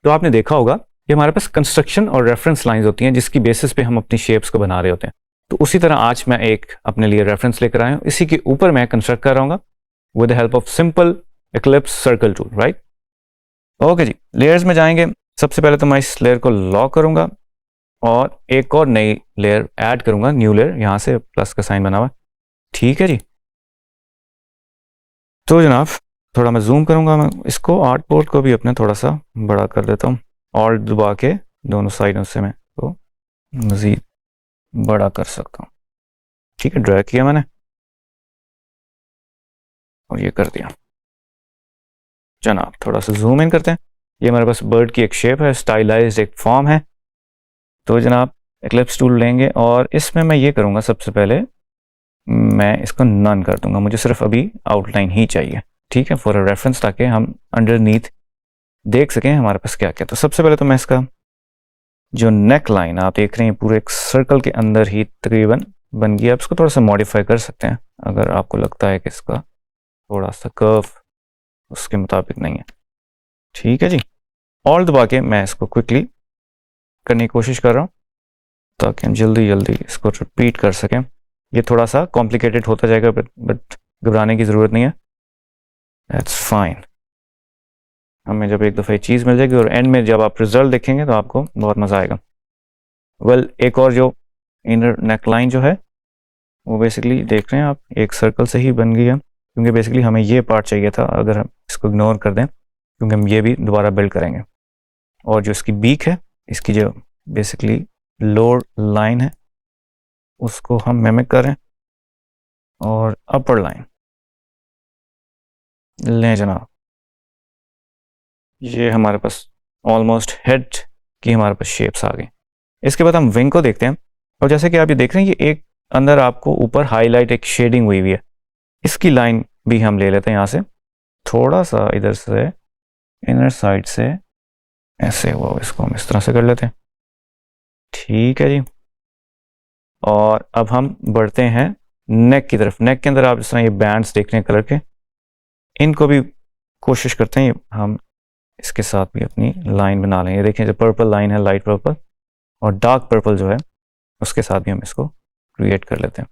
तो आपने देखा होगा कि हमारे पास कंस्ट्रक्शन और रेफरेंस लाइंस होती हैं जिसकी बेसिस पे हम अपनी शेप्स को बना रहे होते हैं। तो उसी तरह आज मैं एक अपने लिए रेफरेंस लेकर आया हूँ, इसी के ऊपर मैं कंस्ट्रक्ट कर रहा हूँ with the help of simple ellipse circle tool, right. Okay जी, लेयर्स में जाएंगे। सबसे पहले तो मैं इस लेयर को लॉक करूंगा और एक और नई लेयर ऐड करूंगा, न्यू लेयर, यहां से प्लस का साइन बना हुआ। ठीक है जी। तो जनाब थोड़ा मैं जूम करूंगा, मैं इसको आर्टबोर्ड को भी अपने थोड़ा सा बड़ा कर देता हूँ, और दबा के दोनों साइडों से मैं तो मज़ीद बड़ा कर सकता हूँ। ठीक है, ड्रैग किया मैंने और ये कर दिया। जनाब थोड़ा सा जूम इन करते हैं। ये हमारे पास बर्ड की एक शेप है, स्टाइलाइज्ड एक फॉर्म है। तो जनाब एक्लिप्स टूल लेंगे और इसमें मैं ये करूँगा, सबसे पहले मैं इसको नन कर दूंगा, मुझे सिर्फ अभी आउटलाइन ही चाहिए। ठीक है, फॉर अ रेफरेंस, ताकि हम अंडरनीथ देख सकें हमारे पास क्या क्या। तो सबसे पहले तो मैं इसका जो नेक लाइन आप देख रहे हैं पूरे एक सर्कल के अंदर ही तकरीबन बन गया। आप इसको थोड़ा सा मॉडिफाई कर सकते हैं अगर आपको लगता है कि इसका थोड़ा सा कर्व उसके मुताबिक नहीं है। ठीक है जी, ऑल दबा के मैं इसको क्विकली करने की कोशिश कर रहा हूँ ताकि हम जल्दी जल्दी इसको रिपीट कर सकें। ये थोड़ा सा कॉम्प्लिकेटेड होता जाएगा, बट घबराने की ज़रूरत नहीं है, दैट्स फाइन। हमें जब एक दफ़ा ये चीज़ मिल जाएगी और एंड में जब आप रिजल्ट देखेंगे तो आपको बहुत मज़ा आएगा। वेल, एक और जो इनर नेक लाइन जो है वो बेसिकली देख रहे हैं आप, एक सर्कल से ही बन गई है, क्योंकि बेसिकली हमें ये पार्ट चाहिए था। अगर हम इसको इग्नोर कर दें, क्योंकि हम ये भी दोबारा बिल्ड करेंगे। और जो इसकी बीक है, इसकी जो बेसिकली लोअर लाइन है उसको हम मिमिक करें, और अपर लाइन लें जनाब। ये हमारे पास ऑलमोस्ट हेड की हमारे पास शेप्स आ गई। इसके बाद हम विंग को देखते हैं, और जैसे कि आप ये देख रहे हैं ये एक अंदर आपको ऊपर हाईलाइट एक शेडिंग हुई है। इसकी लाइन भी हम ले लेते हैं यहाँ से, थोड़ा सा इधर से इनर साइड से ऐसे हुआ, इसको हम इस तरह से कर लेते हैं। ठीक है जी, और अब हम बढ़ते हैं नेक की तरफ। नेक के अंदर आप जिस तरह ये बैंड्स देख रहे हैं कलर के, इनको भी कोशिश करते हैं हम इसके साथ भी अपनी लाइन बना लें। ये देखें जो पर्पल लाइन है, लाइट पर्पल और डार्क पर्पल जो है, उसके साथ भी हम इसको क्रिएट कर लेते हैं।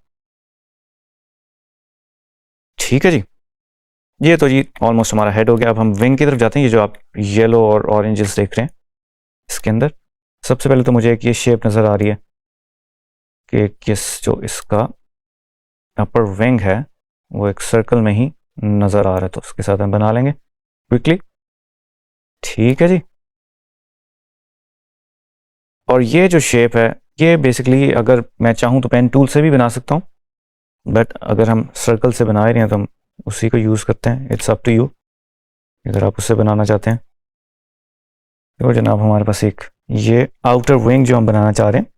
ठीक है जी, ये तो जी ऑलमोस्ट हमारा हेड हो गया। अब हम विंग की तरफ जाते हैं। ये जो आप येलो और ऑरेंजेस देख रहे हैं इसके अंदर, सबसे पहले तो मुझे एक ये शेप नज़र आ रही है कि किस जो इसका अपर विंग है वो एक सर्कल में ही नज़र आ रहा है, तो उसके साथ हम बना लेंगे क्विकली। ठीक है जी, और ये जो शेप है ये बेसिकली अगर मैं चाहूँ तो पेन टूल से भी बना सकता हूँ, बट अगर हम सर्कल से बना रहे हैं तो हम उसी को यूज़ करते हैं। इट्स अप टू यू, अगर आप उससे बनाना चाहते हैं। तो जनाब हमारे पास एक ये आउटर विंग जो हम बनाना चाह रहे हैं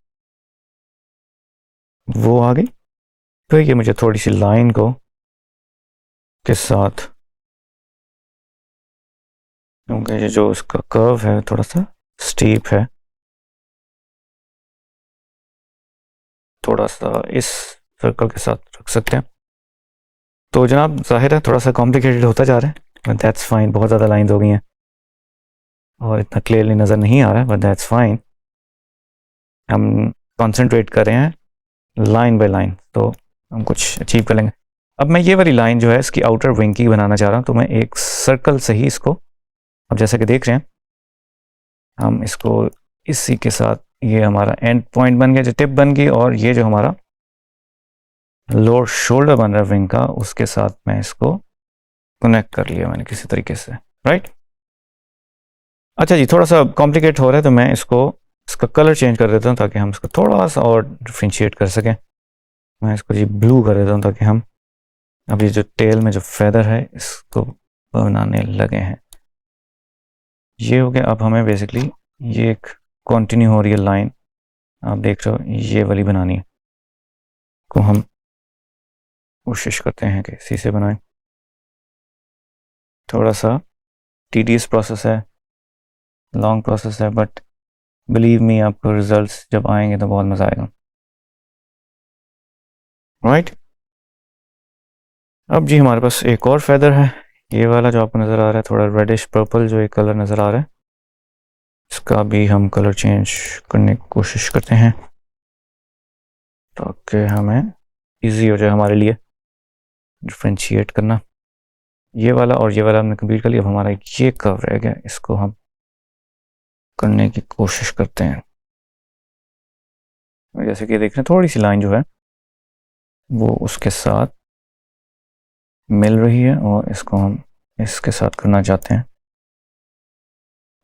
वो आ गई। तो ये मुझे थोड़ी सी लाइन को के साथ, क्योंकि ये जो इसका कर्व है थोड़ा सा स्टीप है, थोड़ा सा इस सर्कल के साथ रख सकते हैं। तो जनाब जाहिर है थोड़ा सा कॉम्प्लिकेटेड होता जा रहा है, बट दैट्स फाइन। बहुत ज़्यादा लाइंस हो गई हैं और इतना क्लियरली नज़र नहीं आ रहा है, बट दैट्स फाइन। हम कॉन्सेंट्रेट कर रहे हैं लाइन बाय लाइन, तो हम कुछ अचीव कर लेंगे। अब मैं ये वाली लाइन जो है इसकी आउटर विंग की बनाना चाह रहा हूँ, तो मैं एक सर्कल से ही इसको, अब जैसा कि देख रहे हैं हम इसको इसी के साथ, ये हमारा एंड पॉइंट बन गया, जो टिप बन गई, और ये जो हमारा लोअर शोल्डर बन रहा है विंग का, उसके साथ मैं इसको कनेक्ट कर लिया मैंने किसी तरीके से, राइट। अच्छा जी, थोड़ा सा कॉम्प्लिकेट हो रहा है तो मैं इसका कलर चेंज कर देता हूँ ताकि हम इसको थोड़ा सा और डिफ्रेंशिएट कर सकें। मैं इसको जी ब्लू कर देता हूँ ताकि हम अब ये जो टेल में जो फेदर है इसको बनाने लगे हैं। ये हो गया। अब हमें बेसिकली ये एक कंटिन्यू हो रही है लाइन, आप देख रहे हो, ये वाली बनानी है, को हम कोशिश करते हैं कि इसी से बनाएं। थोड़ा सा टीडियस प्रोसेस है, लॉन्ग प्रोसेस है, बट बिलीव मी आपको रिजल्ट्स जब आएंगे तो बहुत मज़ा आएगा। राइट, अब जी हमारे पास एक और फेदर है, ये वाला जो आपको नज़र आ रहा है, थोड़ा रेडिश पर्पल जो एक कलर नज़र आ रहा है, इसका भी हम कलर चेंज करने की कोशिश करते हैं ताकि हमें इजी हो जाए हमारे लिए डिफ्रेंशिएट करना। ये वाला और ये वाला हमने कंप्लीट कर लिया। अब हमारा ये कर्व रह गया, इसको हम करने की कोशिश करते हैं। जैसे कि देख रहे हैं थोड़ी सी लाइन जो है वो उसके साथ मिल रही है और इसको हम इसके साथ करना चाहते हैं।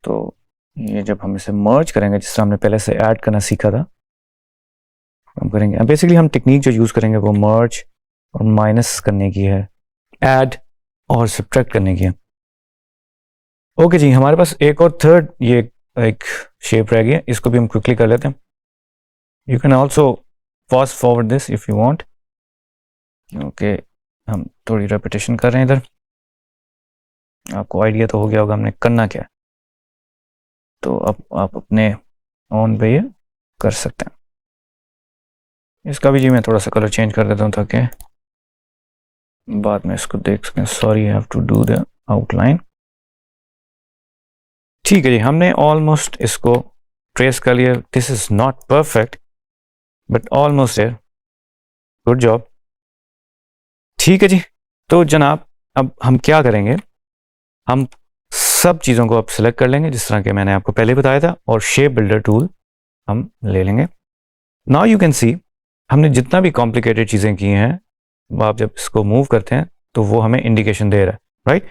तो ये जब हम इसे मर्ज करेंगे, जिस तरह हमने पहले से ऐड करना सीखा था, हम करेंगे। अब बेसिकली हम टेक्निक जो यूज़ करेंगे वो मर्ज और माइनस करने की है, ऐड और सब्ट्रैक्ट करने की है। ओके जी, हमारे पास एक और थर्ड ये एक शेप रह गया, इसको भी हम क्विकली कर लेते हैं। You can also fast forward this if you want, क्योंकि हम थोड़ी रेपिटेशन कर रहे हैं इधर। आपको आइडिया तो हो गया होगा हमने करना क्या है, तो अब आप अपने ऑन पे ये कर सकते हैं। इसका भी जी मैं थोड़ा सा कलर चेंज कर देता हूँ ताकि बाद में इसको देख सकें। Sorry, have to do the outline. ठीक है जी, हमने ऑलमोस्ट इसको ट्रेस कर लिया। This is not perfect but almost है। Good job. ठीक है जी, तो जनाब अब हम क्या करेंगे, हम सब चीज़ों को अब सिलेक्ट कर लेंगे जिस तरह के मैंने आपको पहले बताया था, और शेप बिल्डर टूल हम ले लेंगे। नाउ यू कैन सी हमने जितना भी कॉम्प्लिकेटेड चीज़ें की हैं, आप जब इसको मूव करते हैं तो वो हमें इंडिकेशन दे रहा है, राइट।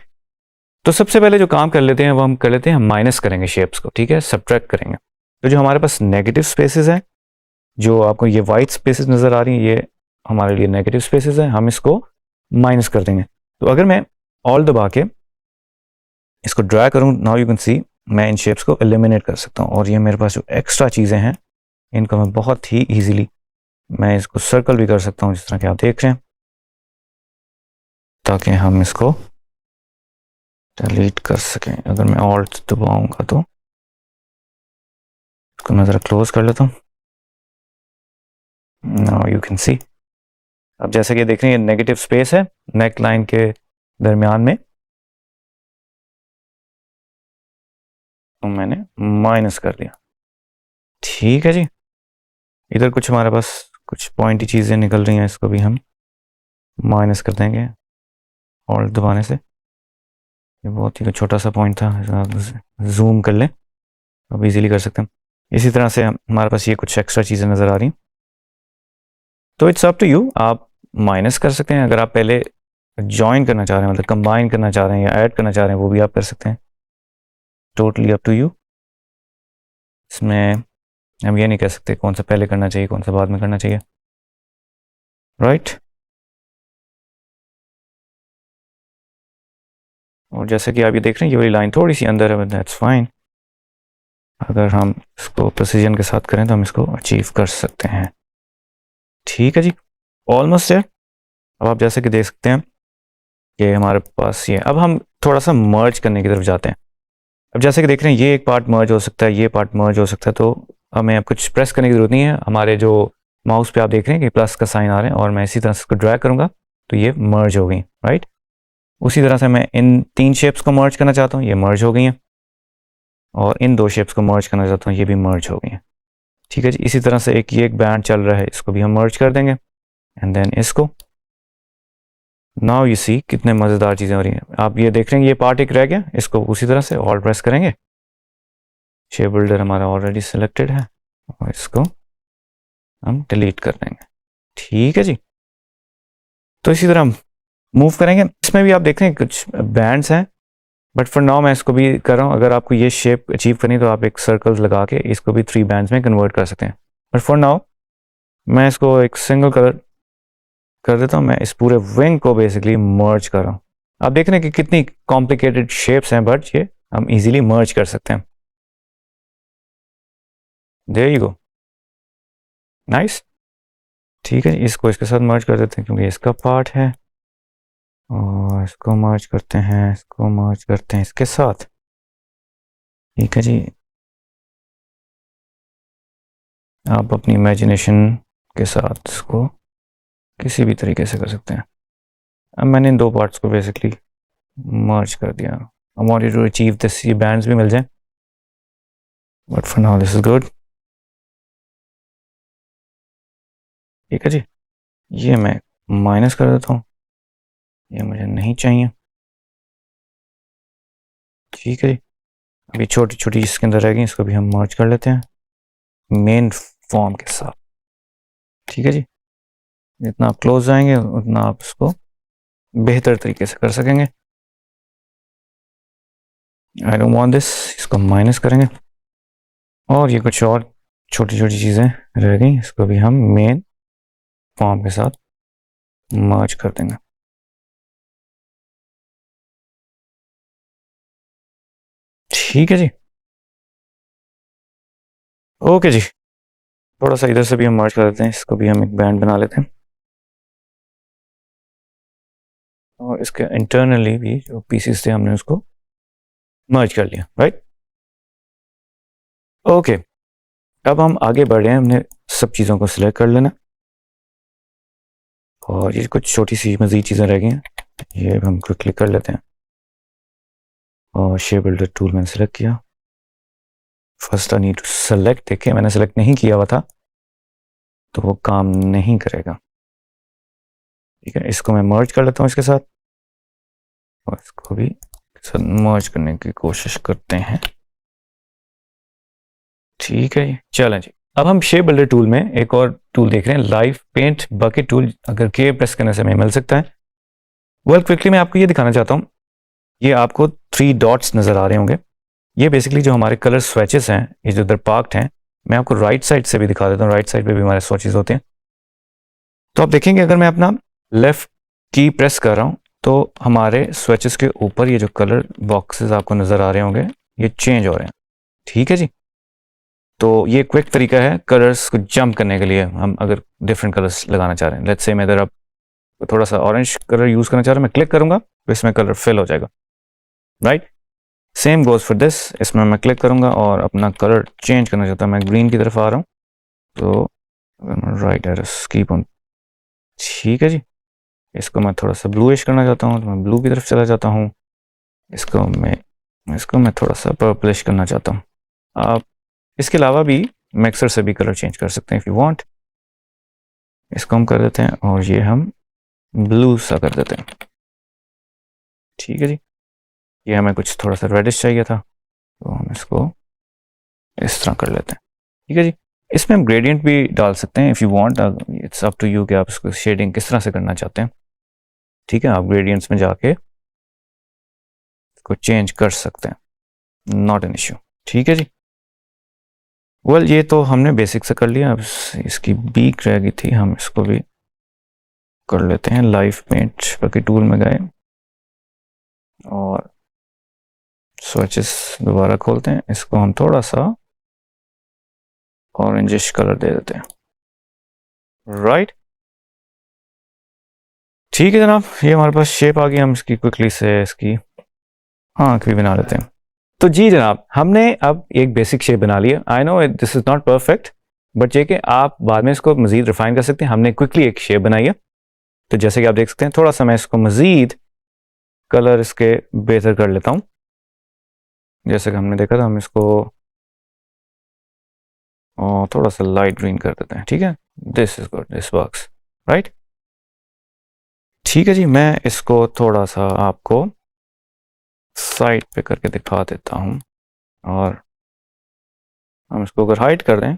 तो सबसे पहले जो काम कर लेते हैं वो हम कर लेते हैं, हम माइनस करेंगे शेप्स को, ठीक है, सब्ट्रैक्ट करेंगे। तो जो हमारे पास नेगेटिव स्पेसेस हैं, जो आपको ये वाइट स्पेसेस नज़र आ रही हैं, ये हमारे लिए नेगेटिव स्पेसेस हैं, हम इसको माइनस कर देंगे। तो अगर मैं ऑल दबा के इसको ड्रा करूँ, नाउ यू कैन सी मैं इन शेप्स को एलिमिनेट कर सकता हूँ, और ये मेरे पास जो एक्स्ट्रा चीज़ें हैं इनको मैं बहुत ही ईजिली मैं इसको सर्कल भी कर सकता हूँ, जिस तरह के आप देख रहे हैं, ताकि हम इसको डिलीट कर सकें। अगर मैं ऑल्ट दबाऊंगा तो इसको मैं ज़रा क्लोज कर लेता हूँ। नाउ यू कैन सी, अब जैसे कि देख रहे हैं ये नेगेटिव स्पेस है नेक लाइन के दरमियान में, तो मैंने माइनस कर दिया। ठीक है जी, इधर कुछ हमारे पास कुछ पॉइंटी चीज़ें निकल रही हैं, इसको भी हम माइनस कर देंगे ऑल्ट दबाने से। ये बहुत ही छोटा सा पॉइंट था, जूम कर लें अब इजीली कर सकते हैं। इसी तरह से हमारे पास ये कुछ एक्स्ट्रा चीज़ें नज़र आ रही हैं, तो इट्स अप टू यू, आप माइनस कर सकते हैं। अगर आप पहले ज्वाइन करना चाह रहे हैं, मतलब कंबाइन करना चाह रहे हैं या ऐड करना चाह रहे हैं, वो भी आप कर सकते हैं। Totally up to you. इसमें हम ये नहीं कह सकते कौन सा पहले करना चाहिए कौन सा बाद में करना चाहिए, राइट। और जैसे कि आप ये देख रहे हैं ये वाली लाइन थोड़ी सी अंदर है, दैट्स फाइन। अगर हम इसको प्रिसीजन के साथ करें तो हम इसको अचीव कर सकते हैं। ठीक है जी, ऑलमोस्ट है। अब आप जैसे कि देख सकते हैं कि हमारे पास ये, अब हम थोड़ा सा मर्ज करने की तरफ जाते हैं। अब जैसे कि देख रहे हैं ये एक पार्ट मर्ज हो सकता है, ये पार्ट मर्ज हो सकता है, तो हमें अब कुछ प्रेस करने की ज़रूरत नहीं है। हमारे जो माउस पे आप देख रहे हैं कि प्लस का साइन आ रहे हैं, और मैं इसी तरह से इसको ड्रैग करूँगा तो ये मर्ज हो गई, राइट। उसी तरह से मैं इन 3 शेप्स को मर्ज करना चाहता हूँ, ये मर्ज हो गई हैं, और इन 2 शेप्स को मर्ज करना चाहता हूँ, ये भी मर्ज हो गई हैं। ठीक है जी, इसी तरह से ये एक बैंड चल रहा है, इसको भी हम मर्ज कर देंगे, एंड देन इसको। नाउ यू सी कितने मज़ेदार चीज़ें हो रही हैं। आप ये देख रहे हैं ये पार्ट एक रह गया, इसको उसी तरह से ऑल्ट प्रेस करेंगे, शेप बिल्डर हमारा ऑलरेडी सिलेक्टेड है, और इसको हम डिलीट कर देंगे। ठीक है जी, तो इसी तरह हम मूव करेंगे। इसमें भी आप देख रहे हैं कुछ बैंड्स हैं, बट फॉर नाउ मैं इसको भी कर रहा हूँ। अगर आपको ये शेप अचीव करनी तो आप एक सर्कल लगा के इसको भी 3 बैंड्स में कन्वर्ट कर सकते हैं, बट फॉर नाउ मैं इसको एक सिंगल कलर कर देता हूँ। मैं इस पूरे विंग को बेसिकली मर्ज कर रहा हूँ। आप देख रहे हैं कि कितनी कॉम्प्लिकेटेड शेप्स हैं, बट ये हम इजीली मर्ज कर सकते हैं। There you go, nice. ठीक है, इसको इसके साथ मर्ज कर देते हैं क्योंकि इसका पार्ट है, और इसको मर्ज करते हैं, इसको मर्ज करते हैं इसके साथ। ठीक है जी, आप अपनी इमेजिनेशन के साथ इसको किसी भी तरीके से कर सकते हैं। अब मैंने इन दो पार्ट्स को बेसिकली मर्ज कर दिया। I want you to achieve this, ये बैंड्स भी मिल जाए, but for now this is good. ठीक है जी, ये मैं माइनस कर देता हूँ, ये मुझे नहीं चाहिए। ठीक है जी, अभी छोटी छोटी इसके अंदर रह गई, इसको भी हम मर्ज कर लेते हैं मेन फॉर्म के साथ। ठीक है जी, जितना आप क्लोज जाएंगे उतना आप इसको बेहतर तरीके से कर सकेंगे। आई डोंट वांट दिस, इसको माइनस करेंगे, और ये कुछ और छोटी छोटी चीज़ें रह गई, इसको भी हम मेन फॉर्म के साथ मर्ज कर देंगे। ठीक है जी, ओके जी, थोड़ा सा इधर से भी हम मर्ज कर देते हैं, इसको भी हम एक बैंड बना लेते हैं, और इसके इंटरनली भी जो पीसीस थे हमने उसको मर्ज कर लिया, राइट। ओके, अब हम आगे बढ़ रहे हैं, हमने सब चीज़ों को सिलेक्ट कर लेना, और ये कुछ छोटी सी मज़ीद चीज़ें रह गई हैं, ये हम क्लिक कर लेते हैं, और शेप बिल्डर टूल मैंने सेलेक्ट किया। First I need to select, देखिए मैंने सेलेक्ट नहीं किया हुआ था तो वो काम नहीं करेगा। ठीक है, इसको मैं मर्ज कर लेता हूँ इसके साथ, और इसको भी मर्ज करने की कोशिश करते हैं। ठीक है जी, चलें जी, अब हम शेप बिल्डर टूल में एक और टूल देख रहे हैं, लाइव पेंट बकेट टूल। अगर के प्रेस करने से हमें मिल सकता है। वेल क्विकली मैं आपको ये दिखाना चाहता हूँ, ये आपको 3 डॉट्स नज़र आ रहे होंगे, ये बेसिकली जो हमारे कलर स्वेचेस हैं, ये जो इधर पार्क्ड हैं, मैं आपको राइट साइड से भी दिखा देता हूँ, राइट साइड पे भी हमारे स्वेचेस होते हैं। तो आप देखेंगे अगर मैं अपना लेफ्ट की प्रेस कर रहा हूँ तो हमारे स्विचेस के ऊपर ये जो कलर बॉक्सेस आपको नज़र आ रहे होंगे ये चेंज हो रहे हैं। ठीक है जी, तो ये क्विक तरीका है कलर्स को जंप करने के लिए। हम अगर डिफरेंट कलर्स लगाना चाह रहे हैं, लेट्स से मैं इधर अब थोड़ा सा ऑरेंज कलर यूज़ करना चाह रहा हूँ, मैं क्लिक करूँगा तो इसमें कलर फिल हो जाएगा, right. Same goes for this, इसमें मैं क्लिक करूँगा और अपना कलर चेंज करना चाहता हूँ, मैं ग्रीन की तरफ आ रहा हूँ तो राइट एरोस कीप ऑन। ठीक है जी, इसको मैं थोड़ा सा ब्लूइश करना चाहता हूँ तो मैं ब्लू की तरफ चला जाता हूँ, इसको मैं थोड़ा सा पर्पलिश करना चाहता हूँ। आप इसके अलावा भी मिक्सर से भी कलर चेंज कर सकते हैं इफ़ यू वांट। इसको हम कर देते हैं और ये हम ब्लू सा कर देते हैं। ठीक है जी, ये हमें कुछ थोड़ा सा रेडिश चाहिए था तो हम इसको इस तरह कर लेते हैं। ठीक है जी, इसमें हम ग्रेडियंट भी डाल सकते हैं if you want, it's up to you कि आप इसको शेडिंग किस तरह से करना चाहते हैं। ठीक है, आप ग्रेडियंट्स में जाके इसको चेंज कर सकते हैं, नॉट एन इश्यू। ठीक है जी, वेल ये तो हमने बेसिक से कर लिया, अब इसकी बीक रह गई थी, हम इसको भी कर लेते हैं। लाइव पेंट बकेट टूल में गए और स्विचेस दोबारा खोलते हैं, इसको हम थोड़ा सा ऑरेंजिश कलर दे देते हैं, राइट। ठीक है जनाब, ये हमारे पास शेप आ गई, हम इसकी क्विकली से इसकी आँख भी बना लेते हैं। तो जी जनाब, हमने अब एक बेसिक शेप बना लिया। I know this is not perfect, but ये कि आप बाद में इसको मज़ीद रिफाइन कर सकते हैं। हमने क्विकली एक शेप बनाई है, तो जैसे कि आप देख सकते हैं थोड़ा सा मैं इसको मज़ीद कलर इसके बेहतर कर लेता हूँ। जैसे कि हमने देखा था, हम इसको थोड़ा सा लाइट ग्रीन कर देते हैं। ठीक है, this is good, this works, right. ठीक है जी, मैं इसको थोड़ा सा आपको साइड पे करके दिखा देता हूँ, और हम इसको अगर हाइड कर दें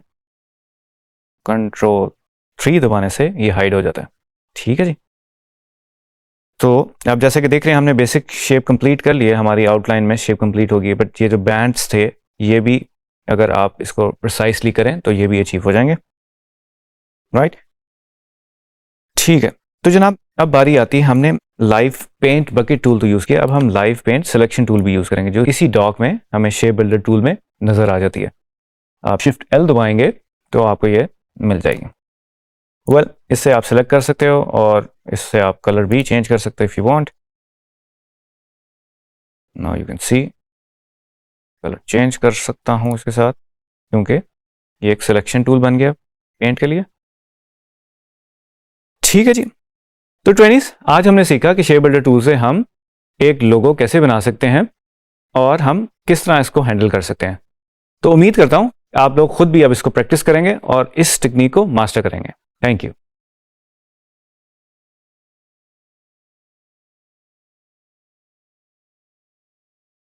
Ctrl+3 दबाने से ये हाइड हो जाता है। ठीक है जी, तो अब जैसे कि देख रहे हैं हमने बेसिक शेप कंप्लीट कर लिए, हमारी आउटलाइन में शेप कंप्लीट हो गई, बट ये जो बैंड्स थे ये भी अगर आप इसको प्रिसाइसली करें तो ये भी अचीव हो जाएंगे, राइट। ठीक है, तो जनाब अब बारी आती है, हमने लाइव पेंट बकेट टूल तो यूज़ किया, अब हम लाइव पेंट सिलेक्शन टूल भी यूज़ करेंगे जो इसी डॉक में हमें शेप बिल्डर टूल में नज़र आ जाती है। आप शिफ्ट L दबाएंगे तो आपको ये मिल जाएगी। वेल इससे आप सेलेक्ट कर सकते हो और इससे आप कलर भी चेंज कर सकते हो if you want. Now you can C colour change कर सकता हूँ इसके साथ, क्योंकि ये एक सिलेक्शन टूल बन गया पेंट के लिए। ठीक है जी, तो ट्रेनिस आज हमने सीखा कि शेप बिल्डर टूल से हम एक लोगो कैसे बना सकते हैं और हम किस तरह इसको हैंडल कर सकते हैं। तो उम्मीद करता हूं आप लोग खुद भी अब इसको प्रैक्टिस करेंगे और इस टेक्निक को मास्टर करेंगे। Thank you.